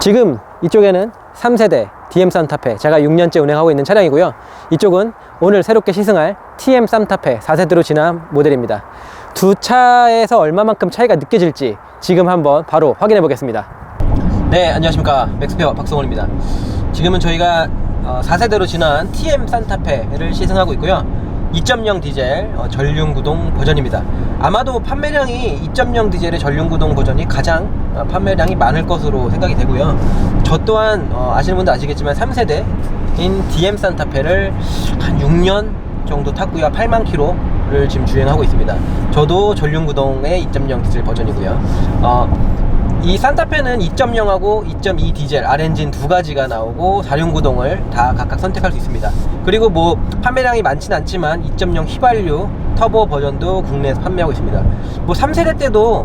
지금 이쪽에는 3세대 DM 산타페, 제가 6년째 운행하고 있는 차량이고요. 이쪽은 오늘 새롭게 시승할 TM 산타페 4세대로 진화한 모델입니다. 두 차에서 얼마만큼 차이가 느껴질지 지금 한번 바로 확인해 보겠습니다. 네, 안녕하십니까, 맥스페어 박성원입니다. 지금은 저희가 4세대로 진화한 TM 산타페를 시승하고 있고요. 2.0 디젤 전륜구동 버전입니다. 아마도 판매량이 2.0 디젤의 전륜구동 버전이 가장 판매량이 많을 것으로 생각이 되고요. 저 또한 아시는 분도 아시겠지만 3세대인 DM 산타페를 한 6년 정도 탔고요. 8만 킬로를 지금 주행하고 있습니다. 저도 전륜구동의 2.0 디젤 버전이고요. 이 산타페는 2.0하고 2.2 디젤 R엔진 두 가지가 나오고 4륜구동을 다 각각 선택할 수 있습니다. 그리고 뭐 판매량이 많지는 않지만 2.0 휘발유 터보 버전도 국내에서 판매하고 있습니다. 뭐 3세대 때도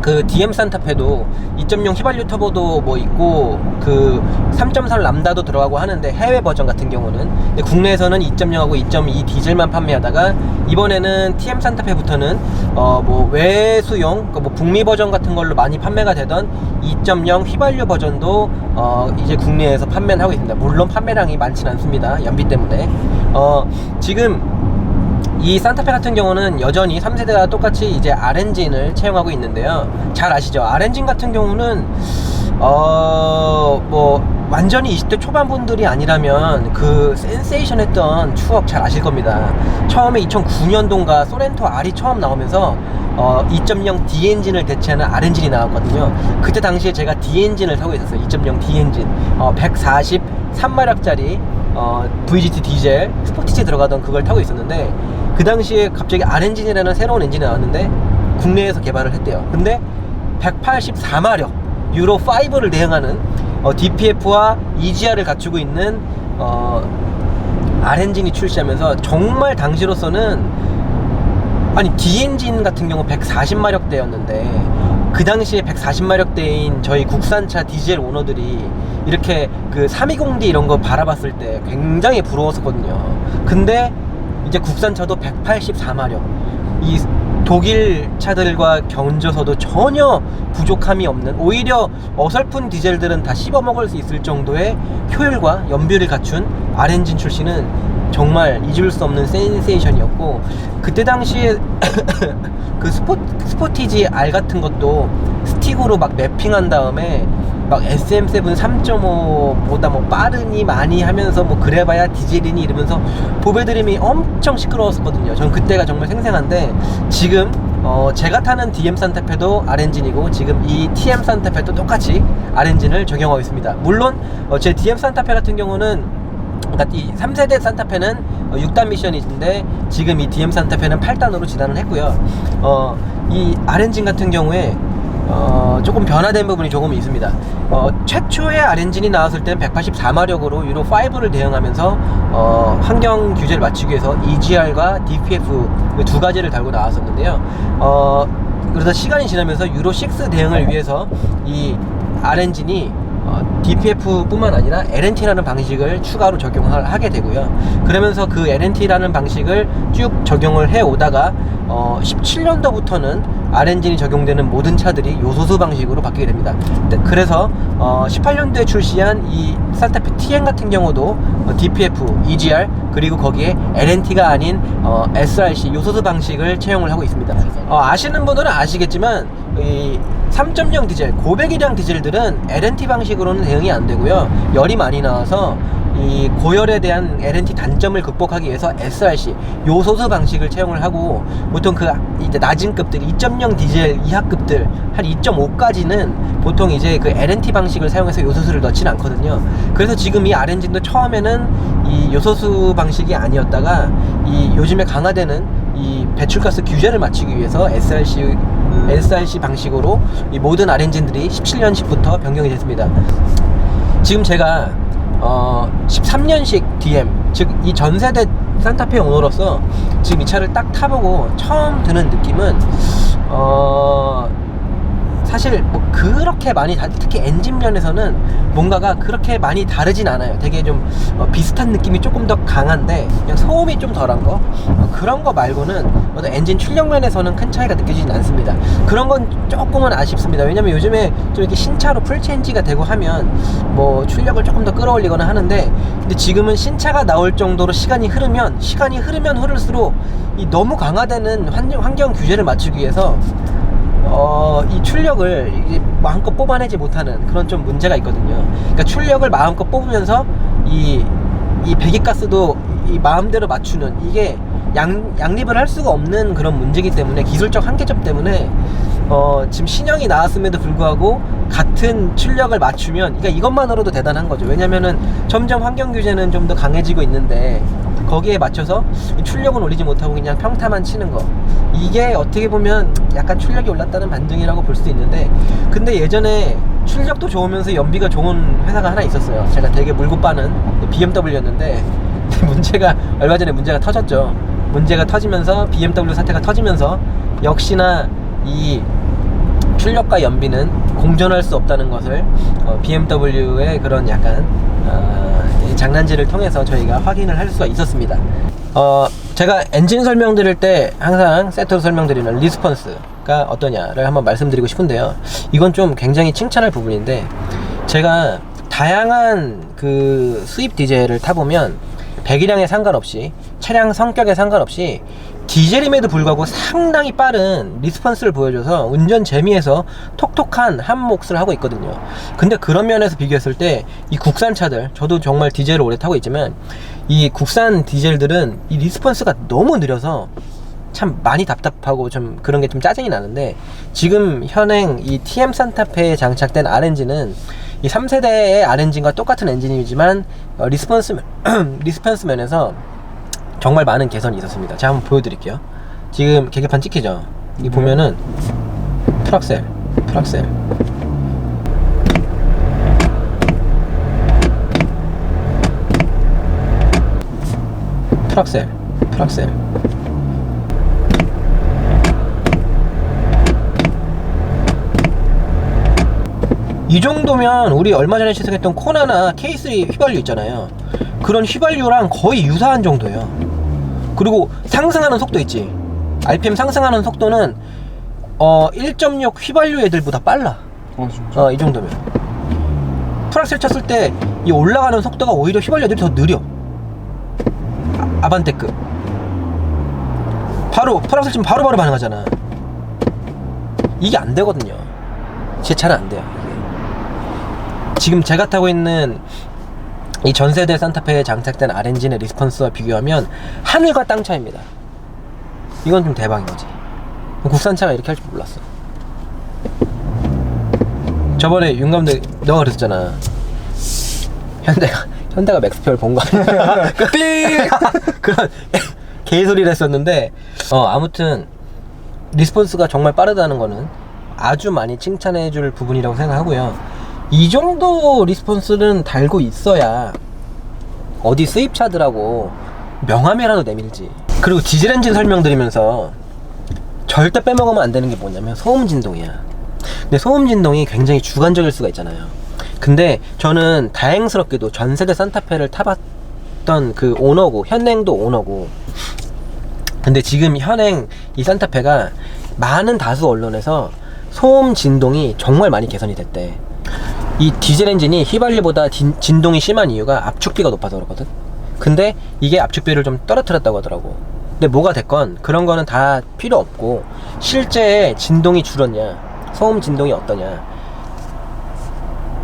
그 DM 산타페도 2.0 휘발유 터보도 뭐 있고 그 3.3 람다도 들어가고 하는데, 해외 버전 같은 경우는, 근데 국내에서는 2.0하고 2.2 디젤만 판매하다가 이번에는 TM 산타페부터는 뭐 외수용 뭐 북미 버전 같은 걸로 많이 판매가 되던 2.0 휘발유 버전도 이제 국내에서 판매를 하고 있습니다. 물론 판매량이 많지는 않습니다, 연비 때문에. 지금 이 산타페 같은 경우는 여전히 3세대와 똑같이 이제 R엔진을 채용하고 있는데요. 잘 아시죠? R엔진 같은 경우는 뭐 완전히 20대 초반 분들이 아니라면 그 센세이션 했던 추억 잘 아실 겁니다. 처음에 2009년도인가 소렌토 R이 처음 나오면서 2.0 D엔진을 대체하는 R엔진이 나왔거든요. 그때 당시에 제가 D엔진을 타고 있었어요. 2.0 D엔진 143마력짜리 VGT 디젤 스포티지에 들어가던 그걸 타고 있었는데, 그 당시에 갑자기 R엔진이라는 새로운 엔진이 나왔는데 국내에서 개발을 했대요. 근데 184마력 유로5를 대응하는 DPF와 EGR을 갖추고 있는 R엔진이 출시하면서 정말 당시로서는, 아니 D엔진 같은 경우 140마력대였는데 그 당시에 140마력대인 저희 국산차 디젤 오너들이 이렇게 그 320D 이런 거 바라봤을 때 굉장히 부러웠었거든요. 근데 이제 국산차도 184마력, 이 독일 차들과 견져서도 전혀 부족함이 없는, 오히려 어설픈 디젤들은 다 씹어먹을 수 있을 정도의 효율과 연비를 갖춘 R엔진 출시는 정말 잊을 수 없는 센세이션이었고, 그때 당시에 그 스포티지 R 같은 것도 스틱으로 막 맵핑한 다음에 막 SM7 3.5보다 뭐 빠르니 많이 하면서 뭐 그래봐야 디젤이니 이러면서 보배드림이 엄청 시끄러웠었거든요. 전 그때가 정말 생생한데, 지금 제가 타는 DM 산타페도 R엔진이고 지금 이 TM 산타페도 똑같이 R엔진을 적용하고 있습니다. 물론 제 DM 산타페 같은 경우는, 그러니까 이 3세대 산타페는 6단 미션인데 지금 이 DM 산타페는 8단으로 진화를 했고요. 이 R엔진 같은 경우에 조금 변화된 부분이 조금 있습니다. 최초의 R엔진이 나왔을 때는 184마력으로 유로5를 대응하면서 환경 규제를 맞추기 위해서 EGR과 DPF 두 가지를 달고 나왔었는데요. 그러다 시간이 지나면서 유로6 대응을 위해서 이 R엔진이 DPF 뿐만 아니라 LNT라는 방식을 추가로 적용을 하게 되고요. 그러면서 그 LNT라는 방식을 쭉 적용을 해 오다가 17년도부터는 R엔진이 적용되는 모든 차들이 요소수 방식으로 바뀌게 됩니다. 그래서 18년도에 출시한 이 산타페 TN 같은 경우도 DPF, EGR 그리고 거기에 LNT가 아닌 SRC 요소수 방식을 채용을 하고 있습니다. 아시는 분들은 아시겠지만 이 3.0 디젤, 고배기량 디젤들은 LNT 방식으로는 대응이 안 되고요. 열이 많이 나와서 이 고열에 대한 LNT 단점을 극복하기 위해서 SRC 요소수 방식을 채용을 하고, 보통 그 이제 낮은 급들 2.0 디젤 이하급들 한 2.5까지는 보통 이제 그 LNT 방식을 사용해서 요소수를 넣지는 않거든요. 그래서 지금 이 R엔진도 처음에는 이 요소수 방식이 아니었다가 이 요즘에 강화되는 이 배출가스 규제를 맞추기 위해서 SRC 방식으로 이 모든 R엔진들이 17년식부터 변경이 됐습니다. 지금 제가 13년식 DM, 즉 이 전세대 산타페 오너로서 지금 이 차를 딱 타보고 처음 드는 느낌은 사실 뭐 그렇게 많이 특히 엔진 면에서는 뭔가가 그렇게 많이 다르진 않아요. 되게 좀 비슷한 느낌이 조금 더 강한데 그냥 소음이 좀 덜한 거 그런 거 말고는 어떤 엔진 출력 면에서는 큰 차이가 느껴지진 않습니다. 그런 건 조금은 아쉽습니다. 왜냐면 요즘에 좀 이렇게 신차로 풀체인지가 되고 하면 뭐 출력을 조금 더 끌어올리거나 하는데, 근데 지금은 신차가 나올 정도로 시간이 흐르면 흐를수록 이 너무 강화되는 환경 규제를 맞추기 위해서 이 출력을 이제 마음껏 뽑아내지 못하는 그런 좀 문제가 있거든요. 그러니까 출력을 마음껏 뽑으면서 이 배기가스도 이 마음대로 맞추는, 이게 양립을 할 수가 없는 그런 문제이기 때문에, 기술적 한계점 때문에 지금 신형이 나왔음에도 불구하고 같은 출력을 맞추면, 그러니까 이것만으로도 대단한 거죠. 왜냐면은 점점 환경 규제는 좀 더 강해지고 있는데 거기에 맞춰서 출력은 올리지 못하고 그냥 평타만 치는 거, 이게 어떻게 보면 약간 출력이 올랐다는 반증이라고 볼 수도 있는데, 근데 예전에 출력도 좋으면서 연비가 좋은 회사가 하나 있었어요. 제가 되게 물고 빠는 BMW였는데 문제가 얼마 전에 문제가 터졌죠. 문제가 터지면서 BMW 사태가 터지면서 역시나 이 출력과 연비는 공존할 수 없다는 것을 BMW의 그런 약간 장난질을 통해서 저희가 확인을 할 수가 있었습니다. 제가 엔진 설명드릴 때 항상 세트로 설명드리는 리스폰스가 어떠냐를 한번 말씀드리고 싶은데요. 이건 좀 굉장히 칭찬할 부분인데, 제가 다양한 그 수입 디젤을 타보면 배기량에 상관없이, 차량 성격에 상관없이 디젤임에도 불구하고 상당히 빠른 리스폰스를 보여줘서 운전 재미에서 톡톡한 한 몫을 하고 있거든요. 근데 그런 면에서 비교했을 때 이 국산차들, 저도 정말 디젤을 오래 타고 있지만 이 국산 디젤들은 이 리스폰스가 너무 느려서 참 많이 답답하고 좀 그런 게 좀 짜증이 나는데, 지금 현행 이 TM 산타페에 장착된 R엔진은 이 3세대의 R엔진과 똑같은 엔진이지만 리스폰스 면에서 정말 많은 개선이 있었습니다. 제가 한번 보여드릴게요. 지금 계기판 찍히죠? 이 보면은 풀악셀 이 정도면 우리 얼마 전에 시승했던 코나나 K3 휘발유 있잖아요. 그런 휘발유랑 거의 유사한 정도예요. 그리고 상승하는 속도 있지, RPM 상승하는 속도는 1.6 휘발유 애들보다 빨라. 진짜? 이 정도면 풀악셀 쳤을 때 이 올라가는 속도가 오히려 휘발유 애들이 더 느려. 아반떼급 바로 풀악셀 치면 바로바로 반응하잖아. 이게 안 되거든요. 제 차는 안 돼요. 이게 지금 제가 타고 있는 이 전세대 산타페에 장착된 R엔진의 리스폰스와 비교하면 하늘과 땅 차이입니다. 이건 좀 대박인 거지. 국산차가 이렇게 할 줄 몰랐어. 저번에 윤감독 너가 그랬잖아. 현대가 맥스표를 본 거 아니야? 그런 개소리를 했었는데, 아무튼 리스폰스가 정말 빠르다는 거는 아주 많이 칭찬해줄 부분이라고 생각하고요. 이 정도 리스폰스는 달고 있어야 어디 수입차들하고 명함이라도 내밀지. 그리고 디젤 엔진 설명드리면서 절대 빼먹으면 안 되는 게 뭐냐면 소음 진동이야. 근데 소음 진동이 굉장히 주관적일 수가 있잖아요. 근데 저는 다행스럽게도 전세대 산타페를 타봤던 그 오너고, 현행도 오너고, 근데 지금 현행 이 산타페가 많은 다수 언론에서 소음 진동이 정말 많이 개선이 됐대. 이 디젤 엔진이 휘발유보다 진동이 심한 이유가 압축비가 높아서 그렇거든. 근데 이게 압축비를 좀 떨어뜨렸다고 하더라고. 근데 뭐가 됐건 그런 거는 다 필요 없고, 실제 진동이 줄었냐, 소음 진동이 어떠냐,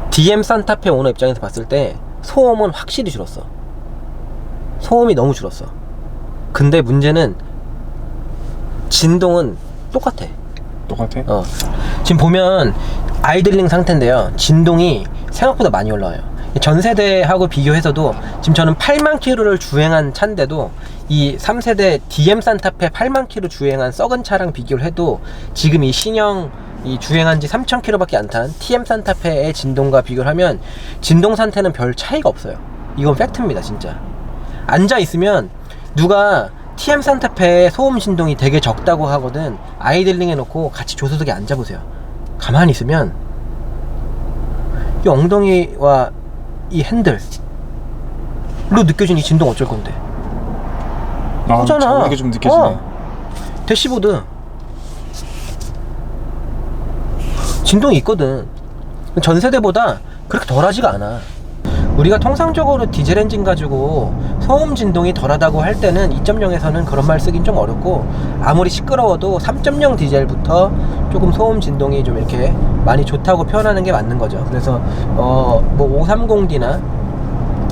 DM 산타페 오너 입장에서 봤을 때 소음은 확실히 줄었어. 소음이 너무 줄었어. 근데 문제는 진동은 똑같아. 지금 보면 아이들링 상태인데요, 진동이 생각보다 많이 올라와요. 전세대하고 비교해서도 지금 저는 8만 킬로를 주행한 차인데도 이 3세대 DM 산타페 8만 킬로 주행한 썩은 차랑 비교를 해도 지금 이 신형 이 주행한 지 3천 킬로밖에 안 탄 TM 산타페의 진동과 비교를 하면 진동 상태는 별 차이가 없어요. 이건 팩트입니다. 진짜 앉아있으면 누가 TM 산타페의 소음 진동이 되게 적다고 하거든, 아이들링 해놓고 같이 조수석에 앉아보세요. 가만히 있으면 이 엉덩이와 이 핸들로 느껴지는 이 진동 어쩔 건데? 오잖아. 이게 좀 느껴지네. 대시보드 진동이 있거든. 전 세대보다 그렇게 덜하지가 않아. 우리가 통상적으로 디젤 엔진 가지고 소음 진동이 덜하다고 할 때는 2.0에서는 그런 말 쓰긴 좀 어렵고, 아무리 시끄러워도 3.0 디젤부터 조금 소음 진동이 좀 이렇게 많이 좋다고 표현하는 게 맞는 거죠. 그래서 뭐 530D나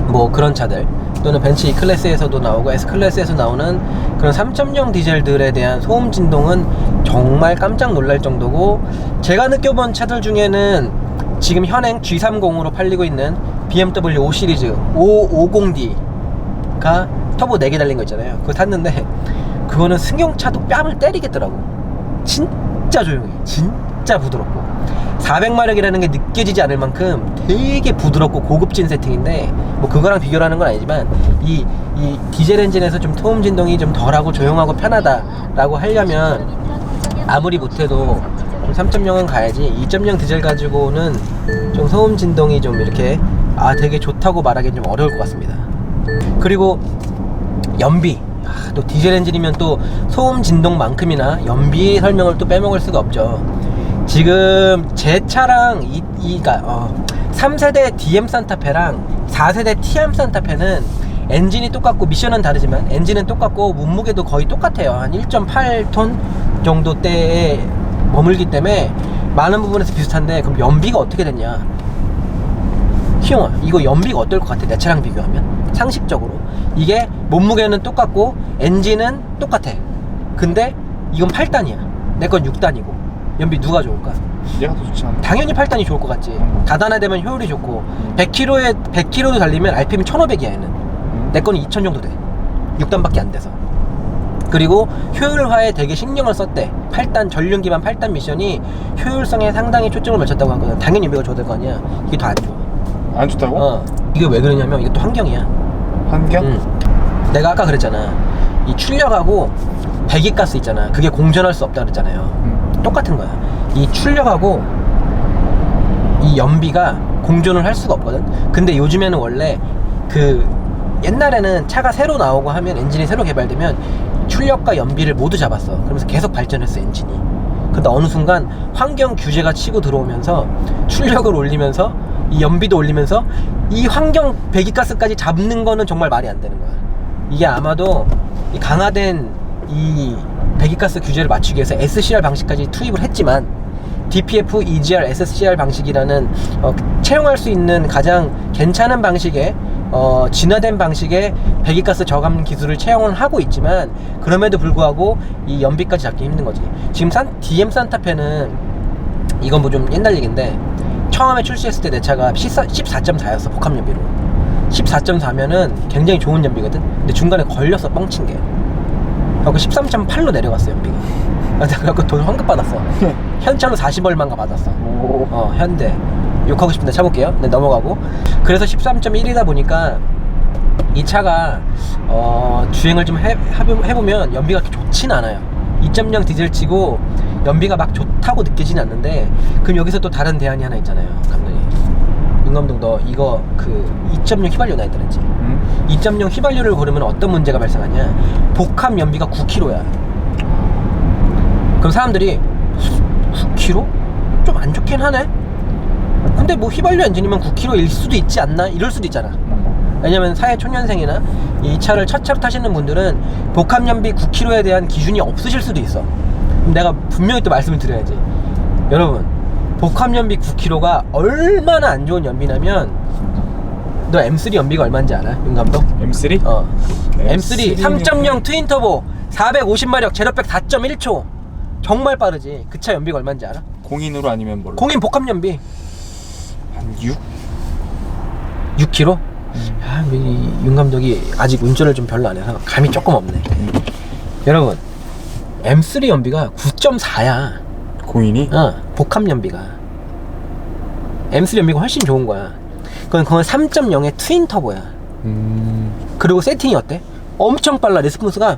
뭐 그런 차들, 또는 벤츠 E클래스에서도 나오고 S클래스에서 나오는 그런 3.0 디젤들에 대한 소음 진동은 정말 깜짝 놀랄 정도고, 제가 느껴본 차들 중에는 지금 현행 G30으로 팔리고 있는 BMW 5 시리즈 550D가 터보 4개 달린 거 있잖아요. 그거 탔는데 그거는 승용차도 뺨을 때리겠더라고. 진짜 조용해. 진짜 부드럽고 400마력이라는 게 느껴지지 않을 만큼 되게 부드럽고 고급진 세팅인데, 뭐 그거랑 비교를 하는 건 아니지만 이 디젤 엔진에서 좀 소음 진동이 좀 덜하고 조용하고 편하다라고 하려면 아무리 못해도 3.0은 가야지 2.0 디젤 가지고는 좀 소음 진동이 좀 이렇게 되게 좋다고 말하기는 좀 어려울 것 같습니다. 그리고 연비, 또 디젤 엔진이면 또 소음 진동만큼이나 연비 설명을 또 빼먹을 수가 없죠. 지금 제 차랑 3세대 DM 산타페랑 4세대 TM 산타페는 엔진이 똑같고 미션은 다르지만 엔진은 똑같고 몸무게도 거의 똑같아요. 한 1.8톤 정도대에 머물기 때문에 많은 부분에서 비슷한데, 그럼 연비가 어떻게 됐냐? 희용아, 이거 연비가 어떨 것 같아? 내 차랑 비교하면 상식적으로 이게 몸무게는 똑같고 엔진은 똑같아. 근데 이건 8단이야, 내 건 6단이고. 연비 누가 좋을까? 얘가 더 좋지 않나? 당연히 8단이 좋을 것 같지. 다단화되면 효율이 좋고 100km도 달리면 RPM이 1500이야. 얘는 내 거는 2000 정도 돼. 6단밖에 안 돼서. 그리고 효율화에 되게 신경을 썼대. 8단 전륜 기반 8단 미션이 효율성에 상당히 초점을 맞췄다고 하거든. 당연히 연비가 좋아야 될 거 아니야. 이게 더 안 좋아. 안 좋다고? 이게 왜 그러냐면 이게 또 환경이야. 환경? 내가 아까 그랬잖아, 이 출력하고 배기가스 있잖아, 그게 공존할 수 없다 그랬잖아요. 똑같은 거야. 이 출력하고 이 연비가 공존을 할 수가 없거든. 근데 요즘에는 원래 옛날에는 차가 새로 나오고 하면, 엔진이 새로 개발되면 출력과 연비를 모두 잡았어. 그러면서 계속 발전했어, 엔진이. 근데 어느 순간 환경 규제가 치고 들어오면서 출력을 올리면서 이 연비도 올리면서 이 환경 배기가스까지 잡는 거는 정말 말이 안 되는 거야. 이게 아마도 이 강화된 이 배기가스 규제를 맞추기 위해서 SCR 방식까지 투입을 했지만, DPF, EGR, SCR 방식이라는 채용할 수 있는 가장 괜찮은 방식의 진화된 방식의 배기가스 저감 기술을 채용을 하고 있지만, 그럼에도 불구하고 이 연비까지 잡기 힘든 거지. 지금 DM 산타페는, 이건 뭐 좀 옛날 얘기인데, 처음에 출시했을 때 내 차가 14.4였어 복합 연비로. 14.4면은 굉장히 좋은 연비거든. 근데 중간에 걸렸어, 뻥친 게. 그래서 13.8로 내려갔어, 연비가. 그래갖고 돈 환급 받았어. 현찰로 40얼마인가 받았어. 현대. 욕하고 싶은데 참을게요. 네, 넘어가고. 그래서 13.1이다 보니까 이 차가 주행을 좀 해보면 연비가 그렇게 좋진 않아요. 2.0 디젤 치고 연비가 막 좋다고 느끼진 않는데, 그럼 여기서 또 다른 대안이 하나 있잖아요, 감독님. 윤 감독, 너 이거 2.0 휘발유 나야 되는지. 2.0 휘발유를 고르면 어떤 문제가 발생하냐? 복합 연비가 9km야. 그럼 사람들이 9km? 좀 안 좋긴 하네? 근데 뭐 휘발유 엔진이면 9km일 수도 있지 않나? 이럴 수도 있잖아. 왜냐면 사회 초년생이나 이 차를 첫 차로 타시는 분들은 복합 연비 9km에 대한 기준이 없으실 수도 있어. 그럼 내가 분명히 또 말씀을 드려야지. 여러분, 복합 연비 9km가 얼마나 안 좋은 연비냐면, 너 M3 연비가 얼마인지 알아? 윤 감독? M3? M3 3.0 트윈터보 450마력 제로백 4.1초. 정말 빠르지. 그 차 연비가 얼마인지 알아? 공인으로 아니면 뭘로? 공인 복합 연비 한 6km? 야, 우리 윤 감독이 아직 운전을 좀 별로 안 해서 감이 조금 없네. 여러분, M3 연비가 9.4야. 공인이? 복합 연비가. M3 연비가 훨씬 좋은 거야. 그건 3.0의 트윈 터보야. 그리고 세팅이 어때? 엄청 빨라. 레스폰스가,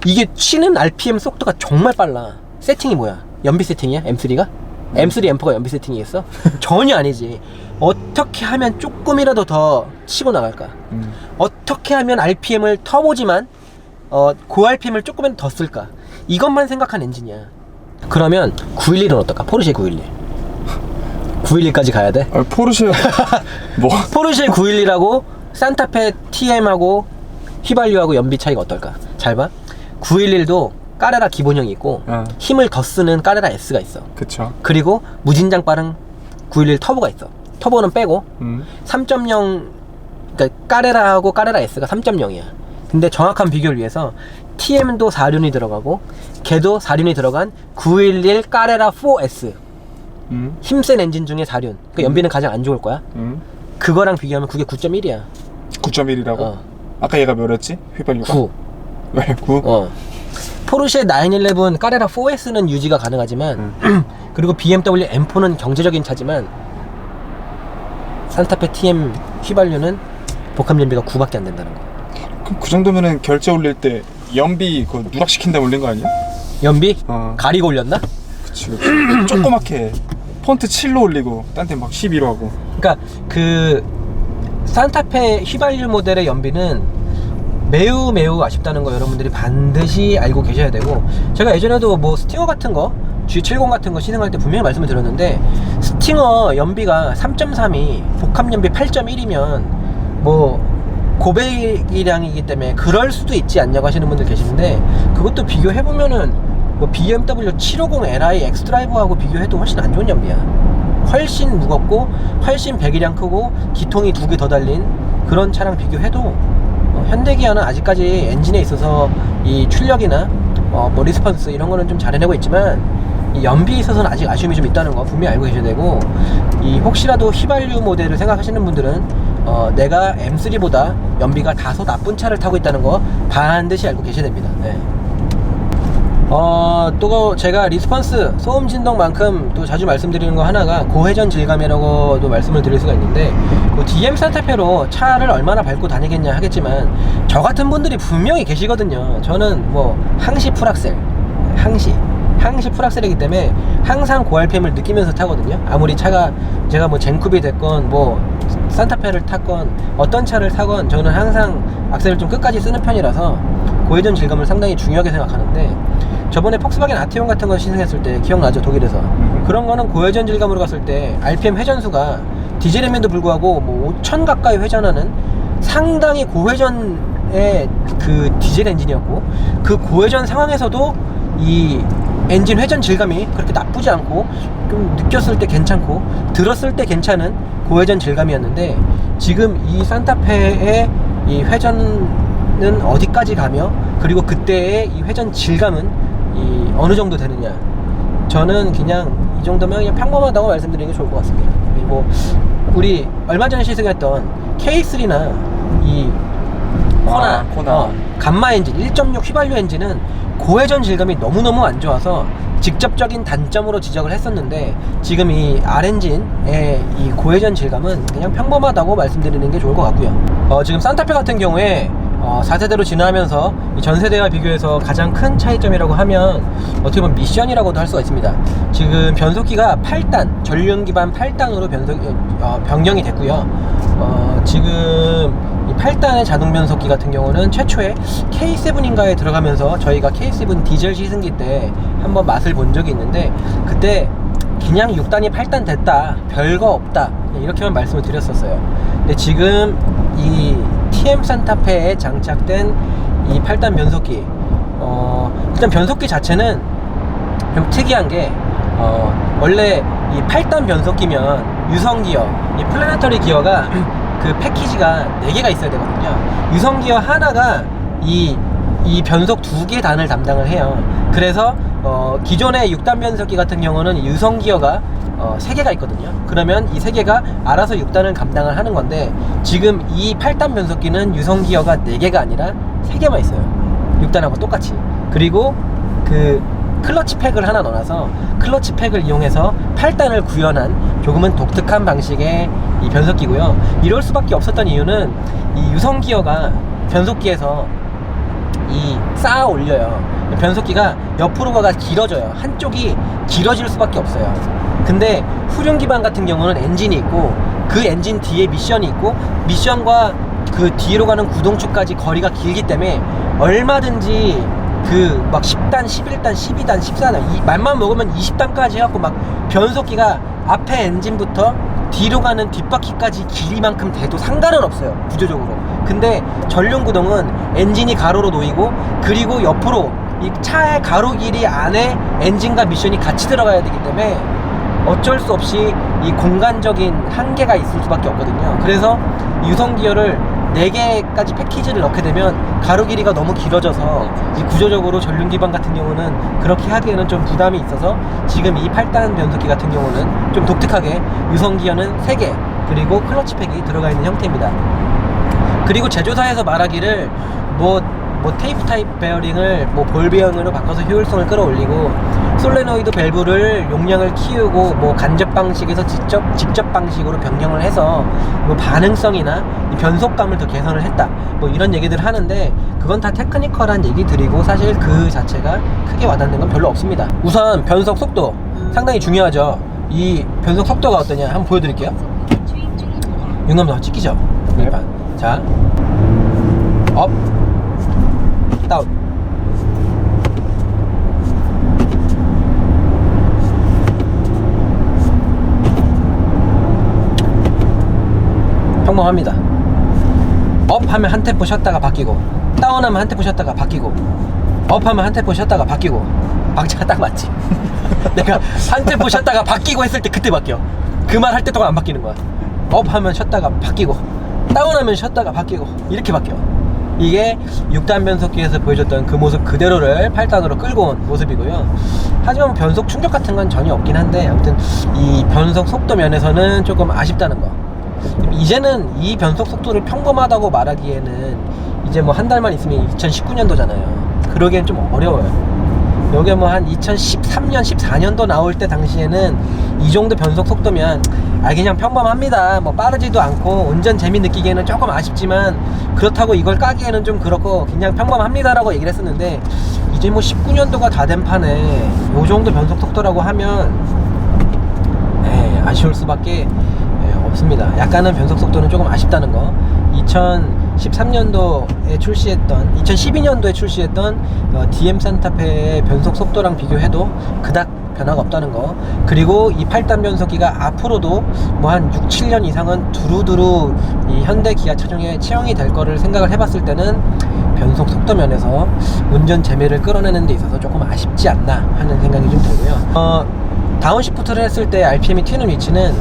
이게 치는 RPM 속도가 정말 빨라. 세팅이 뭐야? 연비 세팅이야? M3가? M3, M4가 연비 세팅이겠어? 전혀 아니지. 어떻게 하면 조금이라도 더 치고 나갈까? 어떻게 하면 RPM을 터보지만 고-RPM을 조금이라도 더 쓸까? 이것만 생각한 엔진이야. 그러면 911은 어떨까? 포르쉐 911. 911까지 가야 돼? 아, 포르쉐 뭐? 포르쉐 911하고 산타페 TM하고 휘발유하고 연비 차이가 어떨까? 잘 봐. 911도 까레라 기본형이 있고 힘을 더 쓰는 까레라 S가 있어. 그쵸. 그리고 무진장 빠른 911 터보가 있어. 터보는 빼고 3.0, 그러니까 까레라하고 까레라 S가 3.0이야. 근데 정확한 비교를 위해서 TM도 4륜이 들어가고 걔도 4륜이 들어간 911 까레라 4S 힘센 엔진 중에 4륜. 그 연비는 가장 안 좋을 거야. 그거랑 비교하면 그게 9.1이야. 9.1이라고? 아까 얘가 몇이었지? 휘발유가? 9. 왜 9? 포르쉐 911 까레라 4S는 유지가 가능하지만 그리고 BMW M4는 경제적인 차지만 산타페 TM 휘발유는 복합 연비가 9밖에 안 된다는 거. 그럼 그 정도면은 결제 올릴 때 연비 그 누락시킨다 올린 거 아니야? 연비? 가리고 올렸나? 그치. 조그맣게 폰트 7로 올리고 딴 데 막 11로 하고. 그러니까 그 산타페 휘발유 모델의 연비는 매우 아쉽다는 거 여러분들이 반드시 알고 계셔야 되고, 제가 예전에도 뭐 스팅어 같은 거 G70 같은 거 시승할 때 분명히 말씀을 드렸는데, 스팅어 연비가 3.3이 복합 연비 8.1이면 뭐 고배기량이기 때문에 그럴 수도 있지 않냐고 하시는 분들 계시는데, 그것도 비교해보면은 뭐 BMW 750Li X드라이브하고 비교해도 훨씬 안 좋은 연비야. 훨씬 무겁고 훨씬 배기량 크고 기통이 2개 더 달린 그런 차랑 비교해도 현대기아는 아직까지 엔진에 있어서 이 출력이나 뭐 리스폰스 이런 거는 좀 잘해내고 있지만, 이 연비에 있어서는 아직 아쉬움이 좀 있다는 거 분명히 알고 계셔야 되고, 이 혹시라도 휘발유 모델을 생각하시는 분들은 내가 M3보다 연비가 다소 나쁜 차를 타고 있다는 거 반드시 알고 계셔야 됩니다. 네. 또 제가 리스폰스 소음 진동만큼 또 자주 말씀드리는 거 하나가 고회전 질감이라고도 말씀을 드릴 수가 있는데, 뭐 DM 산타페로 차를 얼마나 밟고 다니겠냐 하겠지만, 저 같은 분들이 분명히 계시거든요. 저는 뭐 항시 풀악셀, 항시 풀악셀이기 때문에 항상 고RPM을 느끼면서 타거든요. 아무리 차가 제가 뭐 젠쿱이 됐건 뭐 산타페를 탔건 어떤 차를 타건 저는 항상 악셀을 좀 끝까지 쓰는 편이라서 고회전 질감을 상당히 중요하게 생각하는데, 저번에 폭스바겐 아티온 같은 거 시승했을 때 기억나죠? 독일에서 그런 거는 고회전 질감으로 갔을 때 RPM 회전수가 디젤임에도 불구하고 뭐 5000 가까이 회전하는 상당히 고회전의 그 디젤 엔진이었고, 그 고회전 상황에서도 이 엔진 회전 질감이 그렇게 나쁘지 않고 좀 느꼈을 때 괜찮고 들었을 때 괜찮은 고회전 질감이었는데, 지금 이 산타페의 이 회전은 어디까지 가며, 그리고 그때의 이 회전 질감은 이 어느 정도 되느냐, 저는 그냥 이 정도면 그냥 평범하다고 말씀드리는 게 좋을 것 같습니다. 그리고 우리 얼마 전에 시승했던 K3나 이 코나 감마 엔진 1.6 휘발유 엔진은 고회전 질감이 너무너무 안 좋아서 직접적인 단점으로 지적을 했었는데, 지금 이 R엔진의 이 고회전 질감은 그냥 평범하다고 말씀드리는 게 좋을 것 같고요. 지금 산타페 같은 경우에 4세대로 진화하면서 이 전세대와 비교해서 가장 큰 차이점이라고 하면 어떻게 보면 미션이라고도 할 수가 있습니다. 지금 변속기가 8단, 전륜 기반 8단으로 변경이 됐고요. 지금 이 8단의 자동 변속기 같은 경우는 최초에 K7인가에 들어가면서 저희가 K7 디젤 시승기 때 한번 맛을 본 적이 있는데, 그때 그냥 6단이 8단 됐다, 별거 없다, 이렇게만 말씀을 드렸었어요. 근데 지금 이 TM 산타페에 장착된 이 8단 변속기, 일단 변속기 자체는 좀 특이한 게, 원래 이 8단 변속기면 유성기어, 이 플래너터리 기어가 그 패키지가 4개가 있어야 되거든요. 유성기어 하나가 이 변속 2개 단을 담당을 해요. 그래서 기존의 6단 변속기 같은 경우는 유성기어가 3개가 있거든요. 그러면 이 3개가 알아서 6단을 감당을 하는 건데, 지금 이 8단 변속기는 유성기어가 4개가 아니라 3개만 있어요. 6단하고 똑같이. 그리고 그 클러치 팩을 하나 넣어놔서 클러치 팩을 이용해서 8단을 구현한 조금은 독특한 방식의 이 변속기고요. 이럴 수밖에 없었던 이유는 이 유성기어가 변속기에서 쌓아 올려요. 변속기가 옆으로 가가 길어져요. 한쪽이 길어질 수밖에 없어요. 근데 후륜 기반 같은 경우는 엔진이 있고 그 엔진 뒤에 미션이 있고 미션과 그 뒤로 가는 구동축까지 거리가 길기 때문에 얼마든지 그 막 10단, 11단, 12단, 14단 이 맘만 먹으면 20단까지 해갖고 막 변속기가 앞에 엔진부터 뒤로 가는 뒷바퀴까지 길이만큼 돼도 상관은 없어요, 구조적으로. 근데 전륜 구동은 엔진이 가로로 놓이고 그리고 옆으로 이 차의 가로 길이 안에 엔진과 미션이 같이 들어가야 되기 때문에 어쩔 수 없이 이 공간적인 한계가 있을 수밖에 없거든요. 그래서 유성 기어를 4개까지 패키지를 넣게 되면 가로 길이가 너무 길어져서 이 구조적으로 전륜 기반 같은 경우는 그렇게 하기에는 좀 부담이 있어서 지금 이 8단 변속기 같은 경우는 좀 독특하게 유성 기어는 3개 그리고 클러치 팩이 들어가 있는 형태입니다. 그리고 제조사에서 말하기를 뭐 테이프 타입 베어링을 볼 베어링으로 바꿔서 효율성을 끌어올리고 솔레노이드 밸브를 용량을 키우고 간접 방식에서 직접 방식으로 변경을 해서 반응성이나 이 변속감을 더 개선을 했다 이런 얘기들 하는데 그건 다 테크니컬한 얘기들이고 사실 그 자체가 크게 와닿는 건 별로 없습니다. 우선 변속 속도 상당히 중요하죠. 이 변속 속도가 어떠냐 한번 보여드릴게요. 윤감 더 찍히죠? 네. 자 업 다운. 평범합니다. 업 하면 한 템포 쉬었다가 바뀌고 다운 하면 한 템포 쉬었다가 바뀌고 업 하면 한 템포 쉬었다가 바뀌고 방치가 딱 맞지? 내가 한 템포 쉬었다가 바뀌고 했을 때 그때 바뀌어. 그 말 할 때 동안 안 바뀌는 거야. 업 하면 쉬었다가 바뀌고 다운 하면 쉬었다가 바뀌고 이렇게 바뀌어. 이게 6단 변속기에서 보여줬던 그 모습 그대로를 8단으로 끌고 온 모습이고요. 하지만 변속 충격 같은 건 전혀 없긴 한데 아무튼 이 변속 속도 면에서는 조금 아쉽다는 거. 이제는 이 변속 속도를 평범하다고 말하기에는 이제 한 달만 있으면 2019년도잖아요. 그러기엔 좀 어려워요. 여기 한 2013년, 14년도 나올 때 당시에는 이 정도 변속 속도면 그냥 평범합니다. 빠르지도 않고 운전 재미 느끼기에는 조금 아쉽지만 그렇다고 이걸 까기에는 좀 그렇고 그냥 평범합니다라고 얘기를 했었는데 이제 19년도가 다 된 판에 요 정도 변속 속도라고 하면 아쉬울 수밖에 없습니다. 약간은 변속 속도는 조금 아쉽다는 거. 2013년도에 출시했던 2012년도에 출시했던 DM 산타페의 변속 속도랑 비교해도 그닥 변화가 없다는 거. 그리고 이 8단 변속기가 앞으로도 한 6, 7년 이상은 두루두루 이 현대 기아 차종에 채용이 될 거를 생각을 해봤을 때는 변속 속도 면에서 운전 재미를 끌어내는 데 있어서 조금 아쉽지 않나 하는 생각이 좀 들고요. 다운시프트를 했을 때 RPM이 튀는 위치는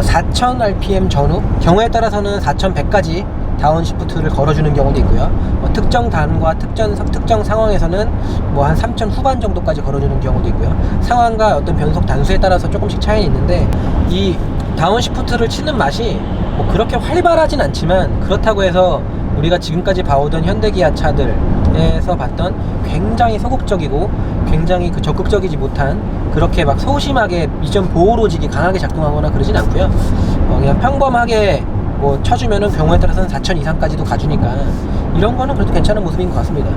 4000 RPM 전후, 경우에 따라서는 4100까지 다운시프트를 걸어주는 경우도 있고요. 특정 단과 특정 상황에서는 한 3000 후반 정도까지 걸어주는 경우도 있고요. 상황과 어떤 변속 단수에 따라서 조금씩 차이는 있는데 이 다운시프트를 치는 맛이 그렇게 활발하진 않지만 그렇다고 해서 우리가 지금까지 봐오던 현대기아 차들에서 봤던 굉장히 소극적이고 굉장히 적극적이지 못한 그렇게 소심하게 미션 보호 로직이 강하게 작동하거나 그러진 않고요. 그냥 평범하게 쳐주면은 경우에 따라서는 4000 이상까지도 가주니까 이런 거는 그래도 괜찮은 모습인 것 같습니다.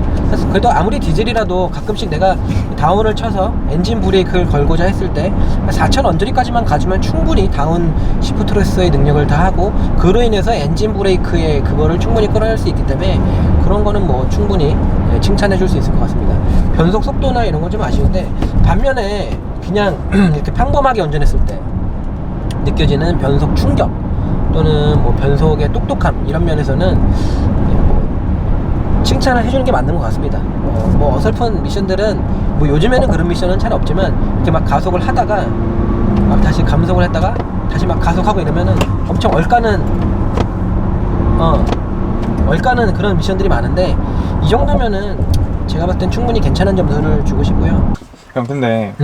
그래도 아무리 디젤이라도 가끔씩 내가 다운을 쳐서 엔진 브레이크를 걸고자 했을 때 4000 언저리까지만 가주면 충분히 다운 시프트로서의 능력을 다하고 그로 인해서 엔진 브레이크의 그거를 충분히 끌어낼 수 있기 때문에 그런 거는 충분히 칭찬해 줄 수 있을 것 같습니다. 변속 속도나 이런 건 좀 아쉬운데 반면에 그냥 이렇게 평범하게 운전했을 때 느껴지는 변속 충격 또는 변속의 똑똑함 이런 면에서는 칭찬을 해주는 게 맞는 것 같습니다. 어설픈 미션들은 요즘에는 그런 미션은 잘 없지만 이렇게 가속을 하다가 다시 감속을 했다가 다시 가속하고 이러면은 엄청 얼까는 그런 미션들이 많은데 이 정도면은 제가 봤을 땐 충분히 괜찮은 점수를 주고 싶고요. 형 근데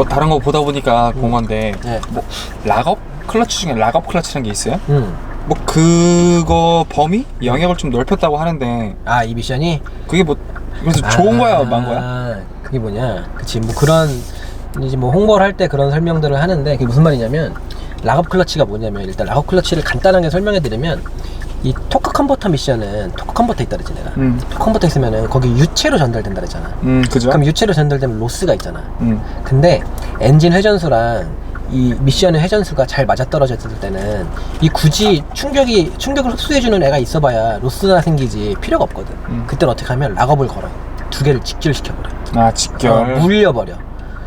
다른 거 보다 보니까 본 건데 네. 락업 클러치 중에 락업 클러치라는 게 있어요? 그거 범위? 영역을 좀 넓혔다고 하는데 이 미션이? 그게 그래서 좋은 거야 망 거야? 그게 뭐냐 그치 그런 이제 홍보를 할 때 그런 설명들을 하는데 그게 무슨 말이냐면 락업 클러치가 뭐냐면 일단 락업 클러치를 간단하게 설명해 드리면 이 토크 컨버터 미션은 토크 컨버터 있다 그랬지 내가. 토크 컨버터 있으면은 거기 유체로 전달된다 그랬잖아. 그죠? 그럼 유체로 전달되면 로스가 있잖아. 음. 근데 엔진 회전수랑 이 미션의 회전수가 잘 맞아떨어졌을 때는 이 굳이 충격을 흡수해주는 애가 있어봐야 로스나 생기지 필요가 없거든. 그때는 어떻게 하면 락업을 걸어. 두 개를 직결시켜버려. 아, 직결. 물려버려.